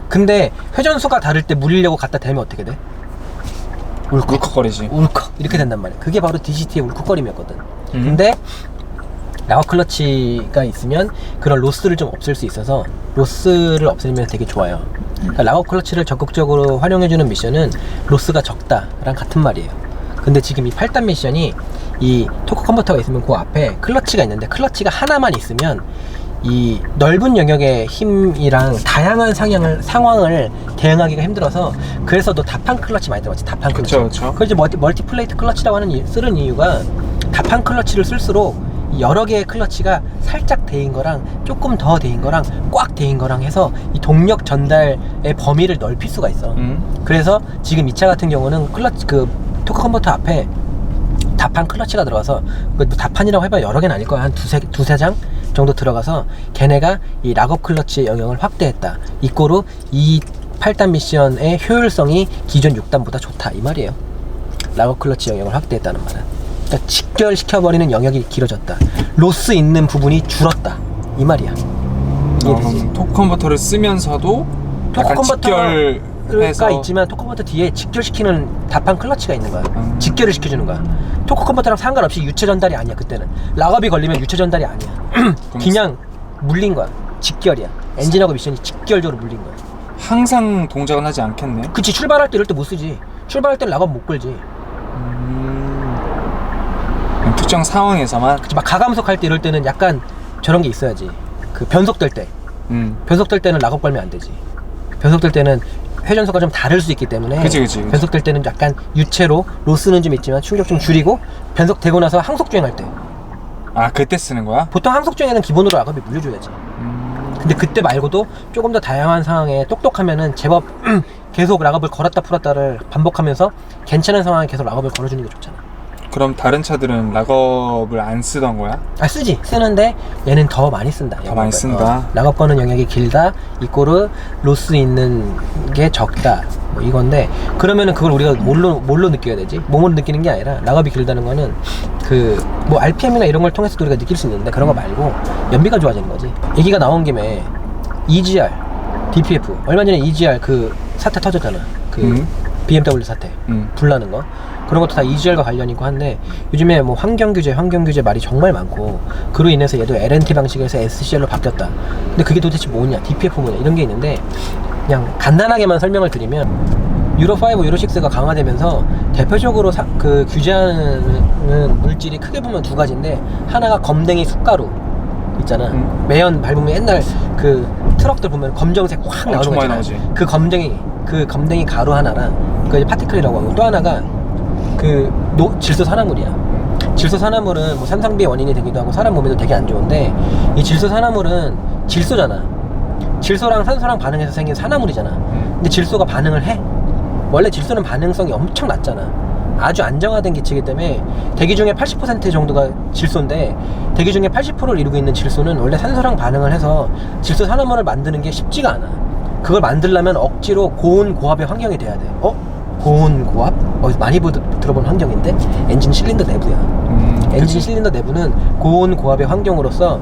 근데 회전수가 다를 때 물리려고 갖다 대면 어떻게 돼? 울컥거리지. 울컥 이렇게 된단 말이야. 그게 바로 DCT의 울컥거림이었거든. 근데 락업 클러치가 있으면 그런 로스를 좀 없앨 수 있어서 로스를 없애면 되게 좋아요. 그러니까 락업 클러치를 적극적으로 활용해주는 미션은 로스가 적다랑 같은 말이에요. 근데 지금 이 8단 미션이 이 토크 컨버터가 있으면 그 앞에 클러치가 있는데 클러치가 하나만 있으면 이 넓은 영역의 힘이랑 다양한 상황을 대응하기가 힘들어서 그래서 너 다판 클러치 많이 들어봤지. 다판 클러치. 그쵸. 그래서 멀티플레이트 클러치라고 쓰는 이유가 다판 클러치를 쓸수록 여러 개의 클러치가 살짝 데인 거랑 조금 더 데인 거랑 꽉 데인 거랑 해서 이 동력 전달의 범위를 넓힐 수가 있어. 그래서 지금 이 차 같은 경우는 토크 컨버터 앞에 다판 클러치가 들어가서 다판이라고 해봐야 여러 개는 아닐 거야. 한 두세 장 정도 들어가서 걔네가 이 락업 클러치의 영역을 확대했다. 이꼬로 이 8단 미션의 효율성이 기존 6단보다 좋다 이 말이에요. 락업 클러치 영역을 확대했다는 말은 그러니까 직결시켜버리는 영역이 길어졌다. 로스 있는 부분이 줄었다 이 말이야. 이해되지? 토크 컨버터를 쓰면서도 토크 약간 컨버터가 있지만 토크 컨버터 뒤에 직결시키는 다판 클러치가 있는 거야. 직결을 시켜주는 거야. 토크 컨버터랑 상관없이 유체 전달이 아니야. 그때는 락업이 걸리면 유체 전달이 아니야. 그냥 물린 거야. 직결이야. 엔진하고 미션이 직결적으로 물린 거야. 항상 동작은 하지 않겠네. 그치. 출발할 때 이럴 때 못 쓰지. 출발할 때 락업 못 걸지. 특정 상황에서만. 그치. 막 가감속 할 때 이럴 때는 약간 저런 게 있어야지. 그 변속될 때 변속될 때는 락업 걸면 안 되지. 변속될 때는 회전수가 좀 다를 수 있기 때문에 그치. 변속될 때는 약간 유체로 로스는 좀 있지만 충격 좀 줄이고 변속되고 나서 항속주행할 때 그때 쓰는 거야? 보통 항속주행에는 기본으로 락업이 물려줘야지. 근데 그때 말고도 조금 더 다양한 상황에 똑똑하면은 제법 계속 락업을 걸었다 풀었다를 반복하면서 괜찮은 상황에 계속 락업을 걸어주는 게 좋잖아. 그럼 다른 차들은 락업을 안 쓰던 거야? 쓰지. 쓰는데 얘는 더 많이 쓴다. 더 많이 쓴다. 락업 거는 영역이 길다. 이꼬르 로스 있는 게 적다. 뭐 이건데 그러면은 그걸 우리가 뭘로 느껴야 되지? 몸으로 느끼는 게 아니라 락업이 길다는 거는 뭐 RPM이나 이런 걸 통해서도 우리가 느낄 수 있는데 그런 거 말고 연비가 좋아지는 거지. 얘기가 나온 김에 EGR, DPF 얼마 전에 EGR 그 사태 터졌잖아. BMW 사태 불나는 거. 그런 것도 다 EGR과 관련 있고 한데 요즘에 뭐 환경 규제 말이 정말 많고 그로 인해서 얘도 LNT 방식에서 SCR로 바뀌었다. 근데 그게 도대체 뭐냐, DPF 뭐냐 이런 게 있는데 그냥 간단하게만 설명을 드리면 유로5, 유로6가 강화되면서 대표적으로 그 규제하는 물질이 크게 보면 두 가지인데 하나가 검댕이 숯가루 있잖아. 매연 밟으면 옛날 그 트럭들 보면 검정색 확 나오는 거 있잖아. 그 검댕이 가루 하나랑 그 파티클이라고 하고 또 하나가 질소 산화물이야. 질소 산화물은 뭐 산성비의 원인이 되기도 하고 사람 몸에도 되게 안 좋은데 이 질소 산화물은 질소잖아. 질소랑 산소랑 반응해서 생긴 산화물이잖아. 근데 질소가 반응을 해. 원래 질소는 반응성이 엄청 낮잖아. 아주 안정화된 기체이기 때문에 대기 중에 80% 정도가 질소인데 대기 중에 80%를 이루고 있는 질소는 원래 산소랑 반응을 해서 질소 산화물을 만드는 게 쉽지가 않아. 그걸 만들려면 억지로 고온 고압의 환경이 돼야 돼. 고온 고압? 어디서 많이 들어본 환경인데 엔진 실린더 내부야. 엔진 실린더 내부는 고온 고압의 환경으로서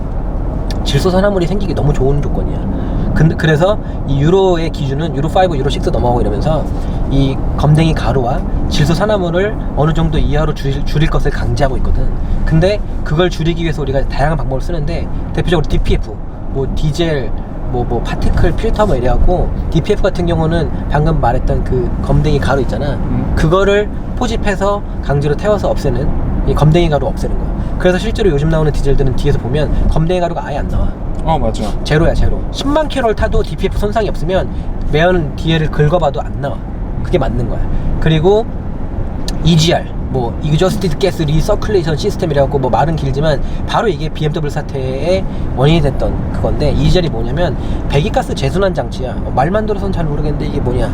질소 산화물이 생기기 너무 좋은 조건이야. 그래서 이 유로의 기준은 유로5, 유로6 넘어가고 이러면서 이 검댕이 가루와 질소 산화물을 어느 정도 이하로 줄일 것을 강제하고 있거든. 근데 그걸 줄이기 위해서 우리가 다양한 방법을 쓰는데 대표적으로 DPF, 뭐 디젤, 뭐 파티클 필터 뭐 이래갖고 DPF 같은 경우는 방금 말했던 그 검댕이 가루 있잖아. 그거를 포집해서 강제로 태워서 없애는 이 검댕이 가루 없애는 거야. 그래서 실제로 요즘 나오는 디젤들은 뒤에서 보면 검댕이 가루가 아예 안 나와. 맞아. 제로야, 제로. 10만 킬로를 타도 DPF 손상이 없으면 매연 뒤에를 긁어봐도 안 나와. 그게 맞는 거야. 그리고 EGR, 뭐 Exhausted Gas Recirculation System이라고 뭐 말은 길지만 바로 이게 BMW 사태의 원인이 됐던 그건데 EGR이 뭐냐면 배기가스 재순환 장치야. 말만 들어선 잘 모르겠는데 이게 뭐냐.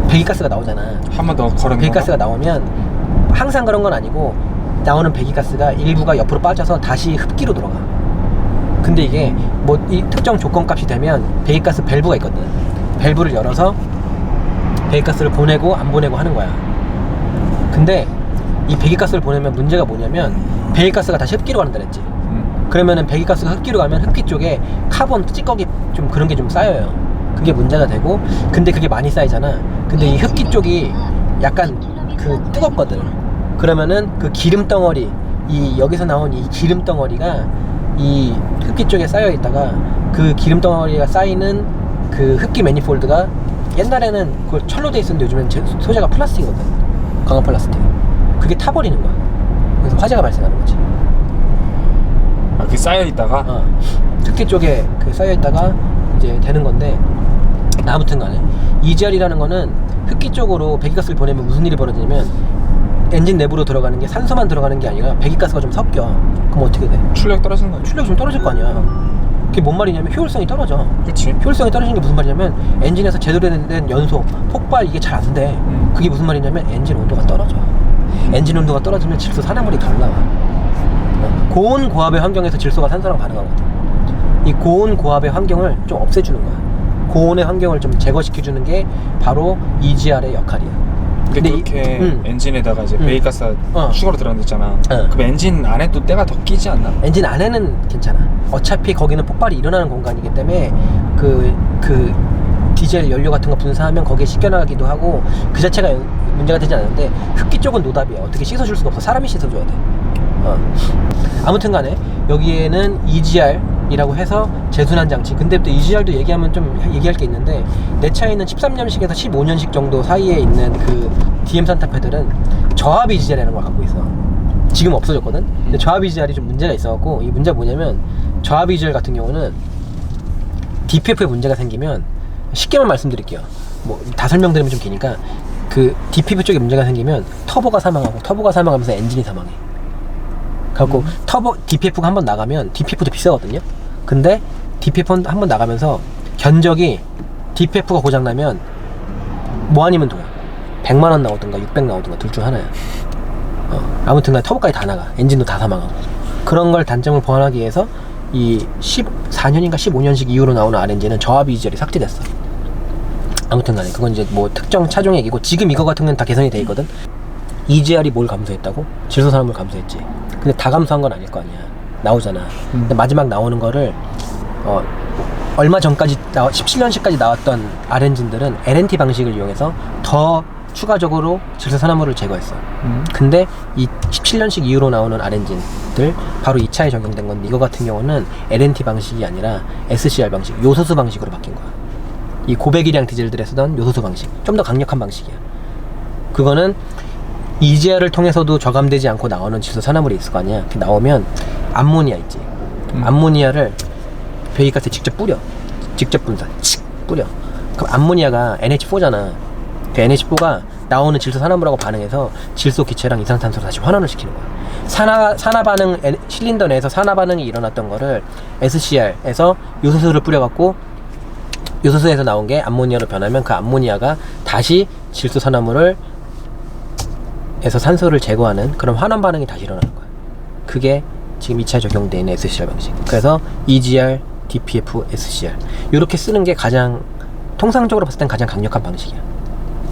배기가스가 나오잖아. 한 번 더 걸어놓는 배기가스가 나오면 항상 그런 건 아니고 나오는 배기가스가 일부가 옆으로 빠져서 다시 흡기로 돌아가. 근데 이게 뭐 이 특정 조건값이 되면 배기가스 밸브가 있거든. 밸브를 열어서 배기가스를 보내고 안 보내고 하는 거야. 근데 이 배기가스를 보내면 문제가 뭐냐면 배기가스가 다시 흡기로 간다 그랬지. 그러면은 배기가스가 흡기로 가면 흡기 쪽에 카본 찌꺼기 좀 그런 게 좀 쌓여요. 그게 문제가 되고, 근데 그게 많이 쌓이잖아. 근데 이 흡기 쪽이 약간 그 뜨겁거든. 그러면은 그 기름 덩어리, 이 여기서 나온 이 기름 덩어리가 이 흡기 쪽에 쌓여 있다가 그 기름 덩어리가 쌓이는 그 흡기 매니폴드가 옛날에는 그걸 철로 돼 있었는데 요즘엔 소재가 플라스틱이거든. 강화 플라스틱. 그게 타버리는 거야. 그래서 화재가 발생하는 거지. 아, 그 쌓여 있다가 흡기 쪽에 그 쌓여 있다가 이제 되는 건데, 아무튼간에 EGR이라는 거는 흡기 쪽으로 배기가스를 보내면 무슨 일이 벌어지냐면 엔진 내부로 들어가는 게 산소만 들어가는 게 아니라 배기가스가 좀 섞여. 그럼 어떻게 돼? 출력 떨어지는 거야. 출력이 좀 떨어질 거 아니야. 그게 뭔 말이냐면 효율성이 떨어져. 그렇지. 효율성이 떨어지는 게 무슨 말이냐면 엔진에서 제대로 된 연소, 폭발 이게 잘 안 돼. 그게 무슨 말이냐면 엔진 온도가 떨어져. 엔진 온도가 떨어지면 질소 산화물이 덜 나와. 고온 고압의 환경에서 질소가 산소랑 반응하거든. 이 고온 고압의 환경을 좀 없애주는 거야. 고온의 환경을 좀 제거시켜주는 게 바로 EGR의 역할이야. 근데 그렇게 엔진에다가 이제 배기가스가 추가로 들어간댔잖아. 그럼 엔진 안에 또 때가 더 끼지 않나? 엔진 안에는 괜찮아. 어차피 거기는 폭발이 일어나는 공간이기 때문에 그 디젤 연료 같은 거 분사하면 거기에 씻겨나가기도 하고 그 자체가 문제가 되지 않는데, 흡기 쪽은 노답이야. 어떻게 씻어줄 수가 없어. 사람이 씻어줘야 돼. 아무튼 간에 여기에는 EGR이라고 해서 재순환 장치. 근데 또 EGR도 얘기하면 좀 얘기할 게 있는데, 내 차에는 13년식에서 15년식 정도 사이에 있는 그 DM 산타페들은 저압 EGR이라는 걸 갖고 있어. 지금 없어졌거든. 근데 저압 EGR이 좀 문제가 있어갖고, 이 문제가 뭐냐면 저압 EGR 같은 경우는 DPF에 문제가 생기면, 쉽게만 말씀드릴게요. 뭐 다 설명드리면 좀 기니까, 그 DPF 쪽에 문제가 생기면 터보가 사망하고, 터보가 사망하면서 엔진이 사망해. 그래갖고 터보 DPF가 한번 나가면, DPF도 비싸거든요. 근데 DPF 한번 나가면서 견적이 DPF가 고장나면 뭐 아니면 도야. 100만원 나오든가 600 나오든가 둘 중 하나야. 아무튼 간 터보까지 다 나가. 엔진도 다 사망하고. 그런 걸 단점을 보완하기 위해서 이 14년인가 15년식 이후로 나오는 RNG는 저압 EGR이 삭제됐어. 아무튼 간에 그건 이제 뭐 특정 차종 얘기고, 지금 이거 같은 건 다 개선이 돼 있거든. EGR이 뭘 감소했다고? 질소 산화물 감소했지. 근데 다 감소한 건 아닐 거 아니야. 나오잖아. 근데 마지막 나오는 거를 얼마 전까지 17년식까지 나왔던 RNG들은 LNT 방식을 이용해서 더 추가적으로 질소 산화물을 제거했어. 근데 이 17년식 이후로 나오는 RNG들, 바로 이 차에 적용된 건데, 이거 같은 경우는 LNT 방식이 아니라 SCR 방식, 요소수 방식으로 바뀐 거야. 이 고배기량 디젤들에 쓰던 요소수 방식, 좀 더 강력한 방식이야. 그거는 EGR을 통해서도 저감되지 않고 나오는 질소 산화물이 있을 거 아니야. 나오면 암모니아 있지. 암모니아를 배기가스에 직접 뿌려. 직접 분사, 칙 뿌려. 그럼 암모니아가 NH4잖아. 그 NH4가 나오는 질소 산화물하고 반응해서 질소 기체랑 이산탄소로 다시 환원을 시키는 거야. 산화 반응, 실린더 내에서 산화 반응이 일어났던 거를 SCR에서 요소수를 뿌려갖고, 요소수에서 나온 게 암모니아로 변하면 그 암모니아가 다시 질소 산화물을 에서 산소를 제거하는 그런 환원 반응이 다시 일어나는 거야. 그게 지금 2차에 적용되어 있는 SCR 방식. 그래서 EGR, DPF, SCR 이렇게 쓰는 게 가장 통상적으로 봤을 땐 가장 강력한 방식이야.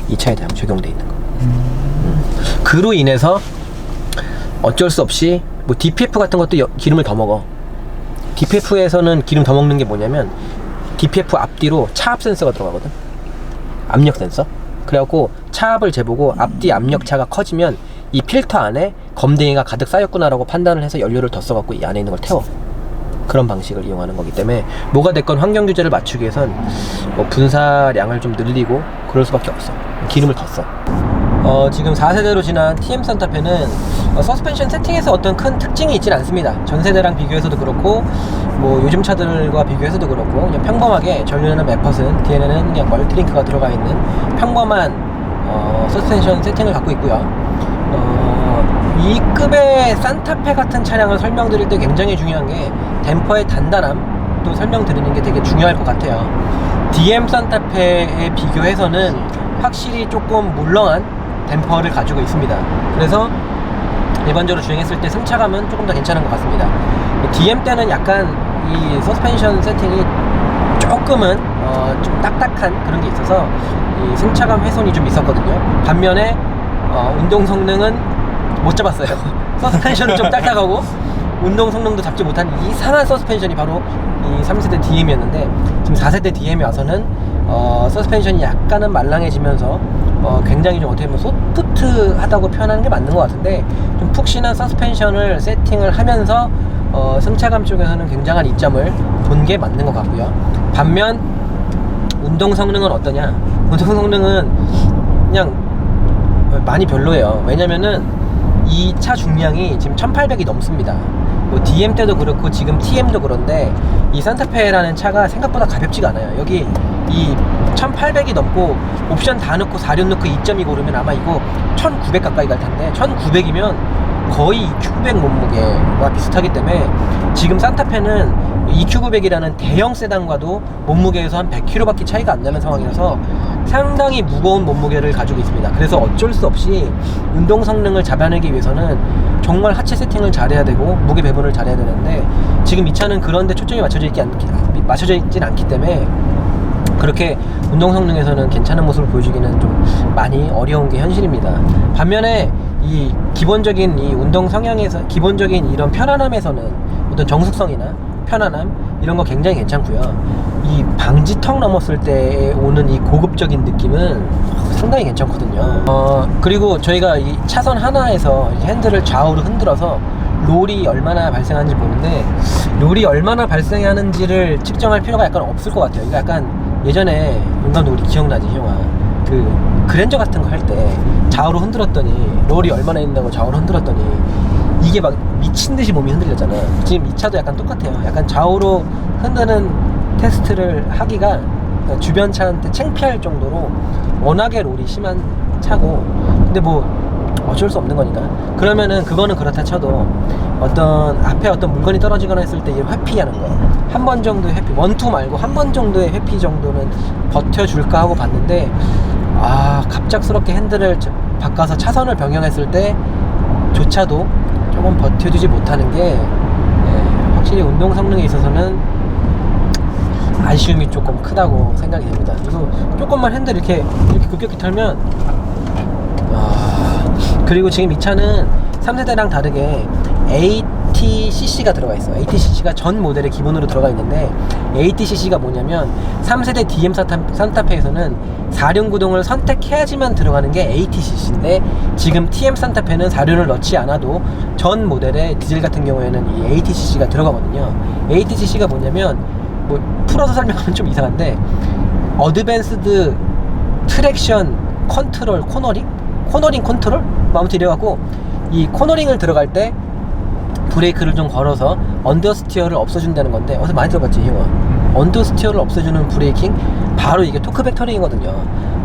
2차에 대한 적용되어 있는 거. 그로 인해서 어쩔 수 없이 뭐 DPF 같은 것도 기름을 더 먹어. DPF에서는 기름 더 먹는 게 뭐냐면, DPF 앞뒤로 차압 센서가 들어가거든. 압력 센서. 그래갖고 차압을 재보고 앞뒤 압력차가 커지면 이 필터 안에 검댕이가 가득 쌓였구나라고 판단을 해서 연료를 더 써갖고 이 안에 있는 걸 태워. 그런 방식을 이용하는 거기 때문에 뭐가 됐건 환경 규제를 맞추기 위해선 뭐 분사량을 좀 늘리고 그럴 수밖에 없어. 기름을 더 써. 지금 4세대로 지난 TM 산타페는 서스펜션 세팅에서 어떤 큰 특징이 있진 않습니다. 전세대랑 비교해서도 그렇고, 뭐 요즘 차들과 비교해서도 그렇고, 그냥 평범하게 전륜에는 맥퍼슨, 뒤에는 그냥 멀티링크가 들어가 있는 평범한 서스펜션 세팅을 갖고 있고요. 이 급의 산타페 같은 차량을 설명드릴 때 굉장히 중요한 게 댐퍼의 단단함도 설명드리는 게 되게 중요할 것 같아요. DM 산타페에 비교해서는 확실히 조금 물렁한 댐퍼를 가지고 있습니다. 그래서 일반적으로 주행했을 때 승차감은 조금 더 괜찮은 것 같습니다. DM 때는 약간 이 서스펜션 세팅이 조금은 좀 딱딱한 그런 게 있어서 이 승차감 훼손이 좀 있었거든요. 반면에 운동 성능은 못 잡았어요. 서스펜션은 좀 딱딱하고 운동 성능도 잡지 못한 이상한 서스펜션이 바로 이 3세대 DM이었는데, 지금 4세대 DM에 와서는 서스펜션이 약간은 말랑해지면서 굉장히 좀 어떻게 보면 소프트하다고 표현하는 게 맞는 것 같은데, 좀 푹신한 서스펜션을 세팅을 하면서 승차감 쪽에서는 굉장한 이점을 본 게 맞는 것 같고요. 반면 운동 성능은 어떠냐? 운동 성능은 그냥 많이 별로예요. 왜냐면은 이 차 중량이 지금 1800이 넘습니다. 뭐 DM 때도 그렇고 지금 TM도 그런데 이 산타페라는 차가 생각보다 가볍지가 않아요. 여기 이 1800이 넘고 옵션 다 넣고 4륜 넣고 2.2 고르면 아마 이거 1900 가까이 갈 텐데, 1900이면 거의 EQ900 몸무게와 비슷하기 때문에 지금 산타페는 EQ900이라는 대형 세단과도 몸무게에서 한 100kg밖에 차이가 안 나는 상황이라서 상당히 무거운 몸무게를 가지고 있습니다. 그래서 어쩔 수 없이 운동 성능을 잡아내기 위해서는 정말 하체 세팅을 잘해야 되고 무게 배분을 잘해야 되는데, 지금 이 차는 그런데 초점이 맞춰져 있진 않기 때문에 그렇게 운동 성능에서는 괜찮은 모습을 보여주기는 좀 많이 어려운 게 현실입니다. 반면에 이 기본적인 이 운동 성향에서, 기본적인 이런 편안함에서는 어떤 정숙성이나 편안함 이런 거 굉장히 괜찮고요. 이 방지턱 넘었을 때 오는 이 고급적인 느낌은 상당히 괜찮거든요. 그리고 저희가 이 차선 하나에서 핸들을 좌우로 흔들어서 롤이 얼마나 발생하는지 보는데, 롤이 얼마나 발생하는지를 측정할 필요가 약간 없을 것 같아요. 이거 약간 예전에 용감도 우리 기억나지, 형아? 그 그랜저 같은 거 할 때 좌우로 흔들었더니 롤이 얼마나 있는다고 좌우로 흔들었더니 이게 막 미친 듯이 몸이 흔들렸잖아. 지금 이 차도 약간 똑같아요. 약간 좌우로 흔드는 테스트를 하기가 주변 차한테 창피할 정도로 워낙에 롤이 심한 차고, 근데 뭐 어쩔 수 없는 거니까. 그러면은 그거는 그렇다 쳐도 어떤 앞에 어떤 물건이 떨어지거나 했을 때 회피하는 거, 한 번 정도의 회피, 원투 말고 한 번 정도의 회피 정도는 버텨줄까 하고 봤는데, 갑작스럽게 핸들을 바꿔서 차선을 변경했을 때 조차도 조금 버텨주지 못하는 게 확실히 운동 성능에 있어서는 아쉬움이 조금 크다고 생각이 됩니다. 그래서 조금만 핸들 이렇게 급격히 털면, 그리고 지금 이 차는 3세대랑 다르게 ATCC가 들어가 있어요. ATCC가 전 모델에 기본으로 들어가 있는데, ATCC가 뭐냐면 3세대 DM 산타페에서는 4륜 구동을 선택해야지만 들어가는 게 ATCC인데, 지금 TM 산타페는 4륜을 넣지 않아도 전 모델의 디젤 같은 경우에는 이 ATCC가 들어가거든요. ATCC가 뭐냐면, 뭐 풀어서 설명하면 좀 이상한데, 어드밴스드 트랙션 컨트롤 코너링 컨트롤? 아무튼 이래갖고 이 코너링을 들어갈 때 브레이크를 좀 걸어서 언더스티어를 없애준다는 건데, 어디서 많이 들어봤지, 형아? 언더스티어를 없애주는 브레이킹, 바로 이게 토크 벡터링이거든요.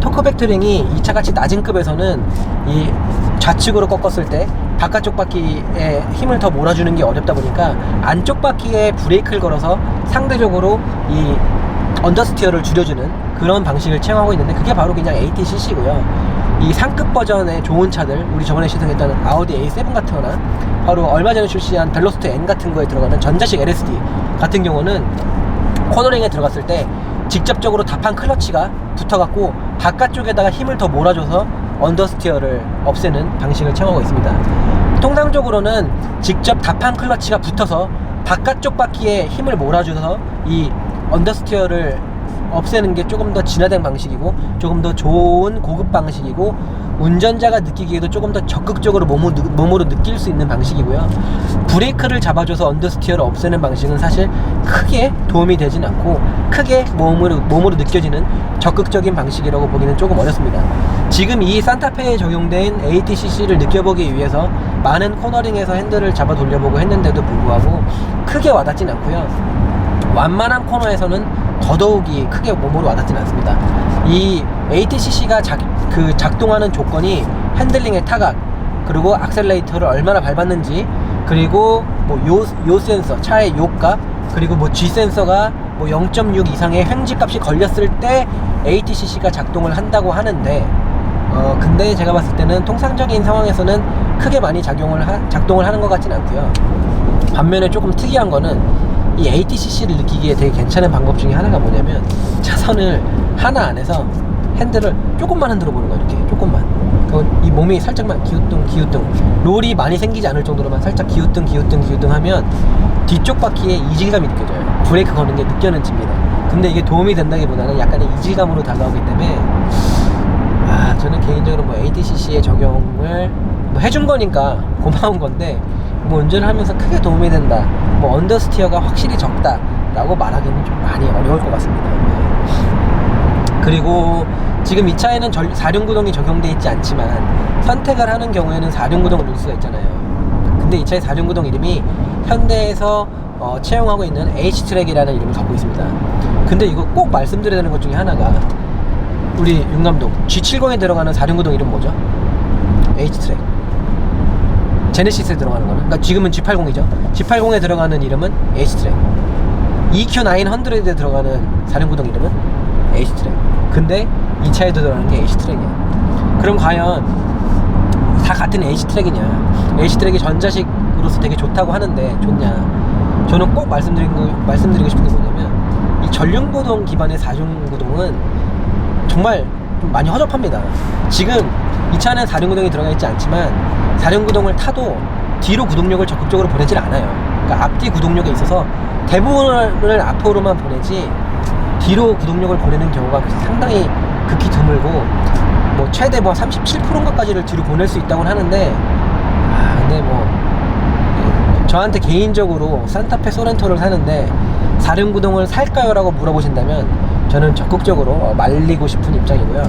토크 벡터링이 이 차같이 낮은 급에서는 이 좌측으로 꺾었을 때 바깥쪽 바퀴에 힘을 더 몰아주는 게 어렵다 보니까 안쪽 바퀴에 브레이크를 걸어서 상대적으로 이 언더스티어를 줄여주는 그런 방식을 채용하고 있는데, 그게 바로 그냥 ATCC고요. 이 상급 버전의 좋은 차들, 우리 저번에 시승했던 아우디 A7 같은 거나 바로 얼마 전에 출시한 벨로스트 N 같은 거에 들어가는 전자식 LSD 같은 경우는 코너링에 들어갔을 때 직접적으로 답한 클러치가 붙어갖고 바깥쪽에다가 힘을 더 몰아줘서 언더스티어를 없애는 방식을 채용하고 있습니다. 통상적으로는 직접 답한 클러치가 붙어서 바깥쪽 바퀴에 힘을 몰아줘서 이 언더스티어를 없애는 게 조금 더 진화된 방식이고, 조금 더 좋은 고급 방식이고, 운전자가 느끼기에도 조금 더 적극적으로 몸으로 느낄 수 있는 방식이고요. 브레이크를 잡아줘서 언더스티어를 없애는 방식은 사실 크게 도움이 되진 않고, 크게 몸으로 느껴지는 적극적인 방식이라고 보기는 조금 어렵습니다. 지금 이 산타페에 적용된 ATCC를 느껴보기 위해서 많은 코너링에서 핸들을 잡아 돌려보고 했는데도 불구하고 크게 와닿진 않고요. 완만한 코너에서는 더더욱이 크게 몸으로 와닿지는 않습니다. 이 ATCC가 작동하는 조건이 핸들링의 타각, 그리고 악셀레이터를 얼마나 밟았는지, 그리고 뭐 요 센서, 차의 요값, 그리고 뭐 G 센서가 뭐 0.6 이상의 횡지값이 걸렸을 때 ATCC가 작동을 한다고 하는데, 근데 제가 봤을 때는 통상적인 상황에서는 크게 많이 작동을 하는 것 같진 않고요. 반면에 조금 특이한 거는 이 ATCC를 느끼기에 되게 괜찮은 방법 중에 하나가 뭐냐면, 차선을 하나 안에서 핸들을 조금만 흔들어 보는 거예요. 이렇게 조금만. 이 몸이 살짝만 기우뚱 롤이 많이 생기지 않을 정도로만 살짝 기우뚱 하면 뒤쪽 바퀴에 이질감이 느껴져요. 브레이크 거는 게 느껴집니다. 근데 이게 도움이 된다기보다는 약간의 이질감으로 다가오기 때문에 저는 개인적으로 뭐 ATCC의 적용을 뭐 해준 거니까 고마운 건데, 뭐 운전을 하면서 크게 도움이 된다, 뭐 언더스티어가 확실히 적다 라고 말하기는 좀 많이 어려울 것 같습니다. 그리고 지금 이 차에는 4륜구동이 적용되어 있지 않지만 선택을 하는 경우에는 4륜구동을 넣을 수가 있잖아요. 근데 이 차의 4륜구동 이름이 현대에서 채용하고 있는 H트랙이라는 이름을 갖고 있습니다. 근데 이거 꼭 말씀드려야 되는 것 중에 하나가, 우리 윤감독 G70에 들어가는 4륜구동 이름 뭐죠? H트랙. 제네시스에 들어가는 거는, 그러니까 지금은 G80이죠. G80에 들어가는 이름은 H트랙. EQ900에 들어가는 4륜구동 이름은 H트랙. 근데 이 차에도 들어가는 게 H트랙이야. 그럼 과연 다 같은 H트랙이냐, H트랙이 전자식으로서 되게 좋다고 하는데 좋냐? 저는 꼭 말씀드리고 싶은 게 뭐냐면, 이 전륜구동 기반의 4륜구동은 정말 좀 많이 허접합니다. 지금 이 차는 4륜구동이 들어가 있지 않지만 4륜구동을 타도 뒤로 구동력을 적극적으로 보내질 않아요. 그러니까 앞뒤 구동력에 있어서 대부분을 앞으로만 보내지 뒤로 구동력을 보내는 경우가 상당히 극히 드물고, 뭐 최대 뭐 37%까지를 뒤로 보낼 수 있다고 하는데, 근데 뭐 저한테 개인적으로 산타페 소렌토를 사는데 4륜구동을 살까요? 라고 물어보신다면 저는 적극적으로 말리고 싶은 입장이고요.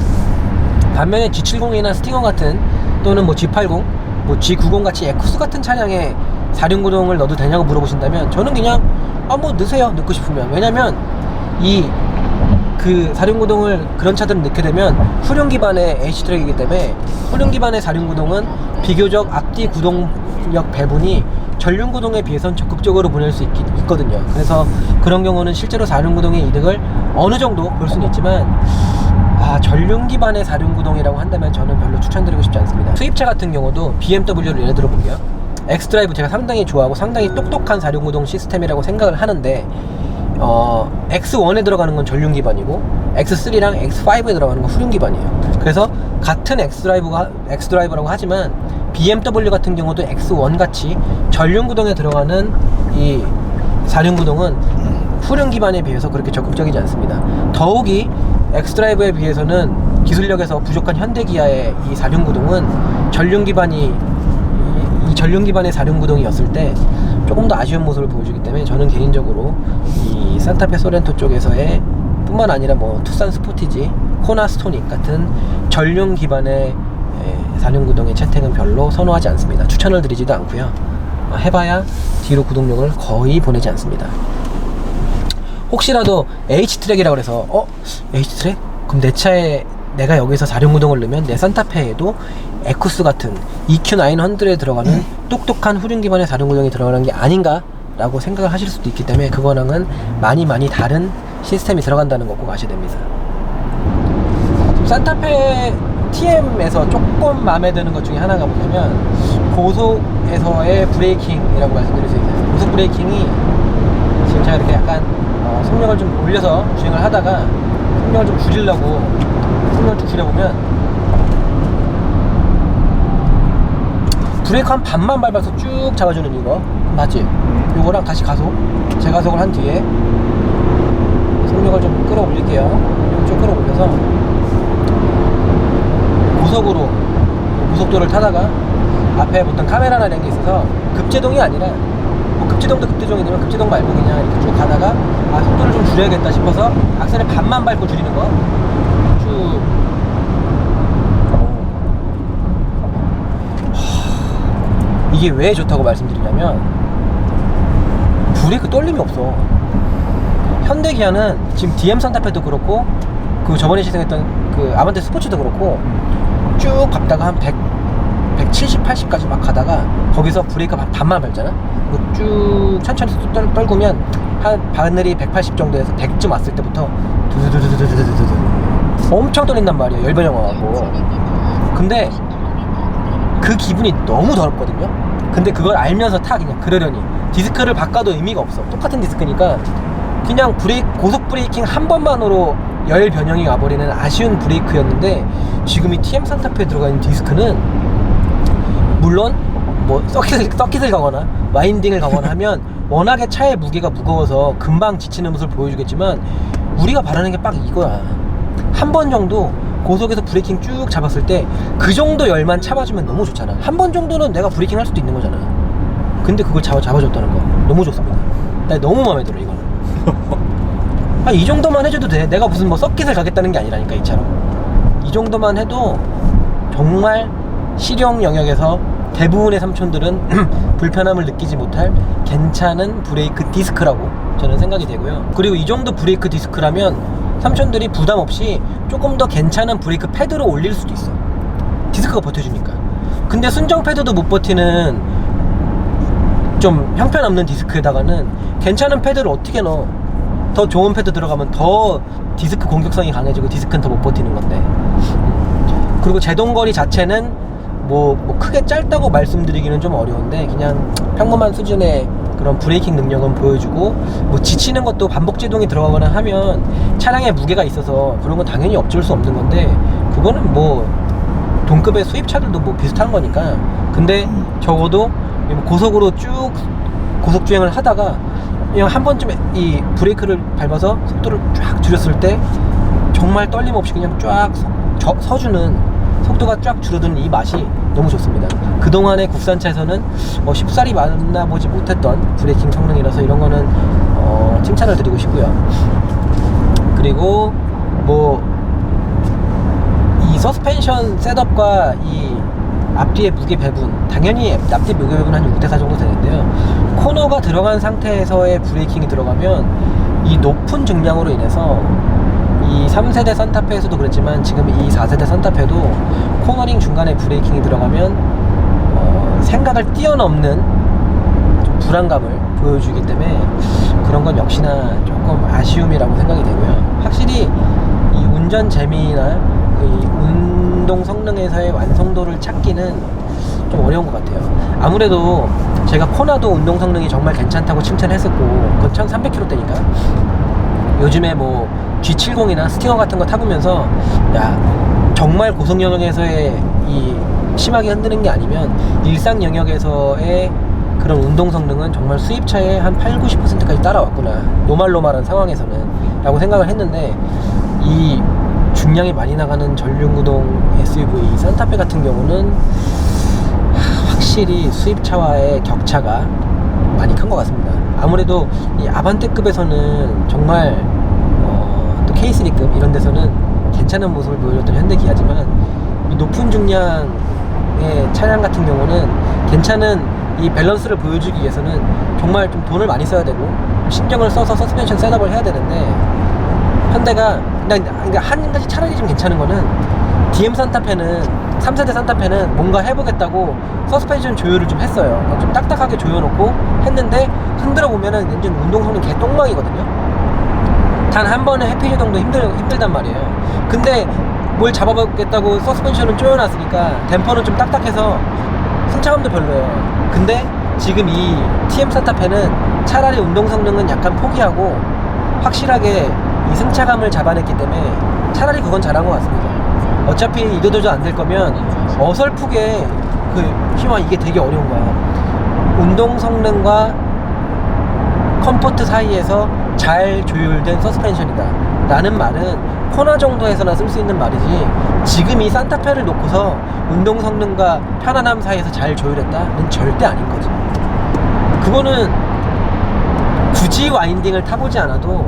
반면에 G70이나 스팅어 같은, 또는 뭐 G80, 뭐 G90 같이 에쿠스 같은 차량에 4륜구동을 넣어도 되냐고 물어보신다면 저는 그냥 뭐 넣으세요, 넣고 싶으면. 왜냐면 그 4륜구동을 그런 차들은 넣게 되면 후륜 기반의 H트랙이기 때문에, 후륜 기반의 4륜구동은 비교적 앞뒤 구동력 배분이 전륜구동에 비해서는 적극적으로 보낼 수 있거든요. 그래서 그런 경우는 실제로 4륜구동의 이득을 어느 정도 볼 수는 있지만, 전륜 기반의 4륜구동이라고 한다면 저는 별로 추천드리고 싶지 않습니다. 수입차 같은 경우도 BMW를 예를 들어 보면 엑스드라이브 제가 상당히 좋아하고 상당히 똑똑한 4륜구동 시스템이라고 생각을 하는데, X1에 들어가는 건 전륜 기반이고 X3랑 X5에 들어가는 건 후륜 기반이에요. 그래서 같은 엑스드라이브라고 하지만 BMW 같은 경우도 X1 같이 전륜 구동에 들어가는 이 4륜 구동은 후륜 기반에 비해서 그렇게 적극적이지 않습니다. 더욱이 엑스드라이브에 비해서는 기술력에서 부족한 현대기아의 이 4륜 구동은 전륜 기반의 4륜 구동이었을 때 조금 더 아쉬운 모습을 보여주기 때문에, 저는 개인적으로 이 산타페 소렌토 쪽에서의 뿐만 아니라 뭐 투싼 스포티지, 호나 스토닉 같은 전륜 기반의 4륜 구동의 채택은 별로 선호하지 않습니다. 추천을 드리지도 않고요. 해봐야 뒤로 구동력을 거의 보내지 않습니다. 혹시라도 H트랙이라고 해서 H트랙? 그럼 내 차에 내가 여기서 4륜 구동을 넣으면 내 산타페에도 에쿠스 같은 EQ900에 들어가는 똑똑한 후륜 기반의 4륜 구동이 들어가는 게 아닌가 라고 생각을 하실 수도 있기 때문에, 그거랑은 많이 다른 시스템이 들어간다는 거 꼭 아셔야 됩니다. 산타페 TM에서 조금 마음에 드는 것 중에 하나가 뭐냐면, 고속에서의 브레이킹이라고 말씀드릴 수 있어요. 고속 브레이킹이 지금 제가 이렇게 약간 속력을 좀 올려서 주행을 하다가 속력을 좀 줄이려고 속력을 좀 줄여보면 브레이크 한 반만 밟아서 쭉 잡아주는 이거 맞지? 요거랑 다시 재가속을 한 뒤에 속력을 좀 끌어올릴게요. 좀 끌어올려서 고속도로를 타다가 앞에 어떤 카메라나 이런 게 있어서 급제동이 아니라, 뭐 급제동도 급제동이지만 급제동 말고 그냥 이렇게 쭉 가다가 속도를 좀 줄여야겠다 싶어서 악셀을 반만 밟고 줄이는 거 쭉. 이게 왜 좋다고 말씀드리냐면, 브레이크 떨림이 없어. 현대기아는 지금 DM 산타페도 그렇고 그 저번에 시승했던 그 아반떼 스포츠도 그렇고 쭉 밟다가 한 170, 80까지 막 가다가 거기서 브레이크 반만 밟잖아? 쭉 천천히 떨구면 한 바늘이 180 정도에서 100쯤 왔을 때부터 두두두두두두두두 엄청 떨린단 말이야. 열변형 와갖고. 근데 그 기분이 너무 더럽거든요. 근데 그걸 알면서 타 그냥 그러려니. 디스크를 바꿔도 의미가 없어. 똑같은 디스크니까 그냥 고속 브레이킹 한 번만으로 열 변형이 와버리는 아쉬운 브레이크였는데, 지금 이 TM 산타페에 들어가 있는 디스크는 물론 뭐 서킷을 가거나 와인딩을 가거나 하면 워낙에 차의 무게가 무거워서 금방 지치는 모습을 보여주겠지만, 우리가 바라는 게 딱 이거야. 한 번 정도 고속에서 브레이킹 쭉 잡았을 때 그 정도 열만 잡아주면 너무 좋잖아. 한 번 정도는 내가 브레이킹 할 수도 있는 거잖아. 근데 그걸 잡아줬다는 거 너무 좋습니다. 나 너무 마음에 들어 이거는. 이 정도만 해줘도 돼. 내가 무슨 뭐 서킷을 가겠다는 게 아니라니까. 이 차로 이 정도만 해도 정말 실용 영역에서 대부분의 삼촌들은 불편함을 느끼지 못할 괜찮은 브레이크 디스크라고 저는 생각이 되고요. 그리고 이 정도 브레이크 디스크라면 삼촌들이 부담 없이 조금 더 괜찮은 브레이크 패드로 올릴 수도 있어. 디스크가 버텨주니까. 근데 순정 패드도 못 버티는 좀 형편없는 디스크에다가는 괜찮은 패드를 어떻게 넣어? 더 좋은 패드 들어가면 더 디스크 공격성이 강해지고 디스크는 더 못 버티는 건데. 그리고 제동거리 자체는 뭐 크게 짧다고 말씀드리기는 좀 어려운데, 그냥 평범한 수준의 그런 브레이킹 능력은 보여주고, 뭐 지치는 것도 반복 제동이 들어가거나 하면 차량에 무게가 있어서 그런 건 당연히 어쩔 수 없는 건데, 그거는 뭐 동급의 수입차들도 뭐 비슷한 거니까. 근데 적어도 고속으로 쭉 고속주행을 하다가 그냥 한 번쯤 이 브레이크를 밟아서 속도를 쫙 줄였을 때 정말 떨림 없이 그냥 쫙 서주는, 속도가 쫙 줄어드는 이 맛이 너무 좋습니다. 그동안의 국산차에서는 쉽사리 만나보지 못했던 브레이킹 성능이라서 이런 거는 칭찬을 드리고 싶고요. 그리고 뭐 이 서스펜션 셋업과 이 앞뒤의 무게 배분, 당연히 앞뒤 무게 배분 한 6대4 정도 되는데요. 코너가 들어간 상태에서의 브레이킹이 들어가면 이 높은 중량으로 인해서 이 3세대 산타페에서도 그랬지만 지금 이 4세대 산타페도 코너링 중간에 브레이킹이 들어가면 생각을 뛰어넘는 좀 불안감을 보여주기 때문에 그런 건 역시나 조금 아쉬움이라고 생각이 되고요. 확실히 이 운전 재미나 이 운동 성능에서의 완성도를 찾기는 좀 어려운 것 같아요. 아무래도 제가 코나도 운동 성능이 정말 괜찮다고 칭찬했었고, 그건 1300km대니까 요즘에 뭐 G70이나 스팅어 같은 거 타보면서 야, 정말 고속 영역에서의 이 심하게 흔드는 게 아니면 일상 영역에서의 그런 운동 성능은 정말 수입차의 한 80-90%까지 따라왔구나, 노말노말한 상황에서는 라고 생각을 했는데, 이 중량이 많이 나가는 전륜구동 SUV 산타페 같은 경우는 확실히 수입차와의 격차가 많이 큰 것 같습니다. 아무래도 이 아반떼급에서는 정말 또 K3급 이런 데서는 괜찮은 모습을 보여줬던 현대기아지만, 이 높은 중량의 차량 같은 경우는 괜찮은 이 밸런스를 보여주기 위해서는 정말 좀 돈을 많이 써야 되고 신경을 써서 서스펜션 셋업을 해야 되는데, 현대가 그러니까 한 가지 차라리 좀 괜찮은 거는 DM 산타페는 3세대 산타페는 뭔가 해보겠다고 서스펜션 조율을 좀 했어요. 좀 딱딱하게 조여놓고 했는데 흔들어 보면은 엔진 운동 성능 개 똥망이거든요. 단 한 번에 해피제동도 힘들단 말이에요. 근데 뭘 잡아보겠다고 서스펜션은 조여놨으니까 댐퍼는 좀 딱딱해서 승차감도 별로예요. 근데 지금 이 TM 산타페는 차라리 운동 성능은 약간 포기하고 확실하게 이 승차감을 잡아냈기 때문에 차라리 그건 잘한 것 같습니다. 어차피 이도저도 안 될 거면 어설프게 이게 되게 어려운 거야. 운동 성능과 컴포트 사이에서 잘 조율된 서스펜션이다 라는 말은 코나 정도에서나 쓸 수 있는 말이지, 지금 이 산타페를 놓고서 운동 성능과 편안함 사이에서 잘 조율했다는 절대 아닌 거지. 그거는 굳이 와인딩을 타보지 않아도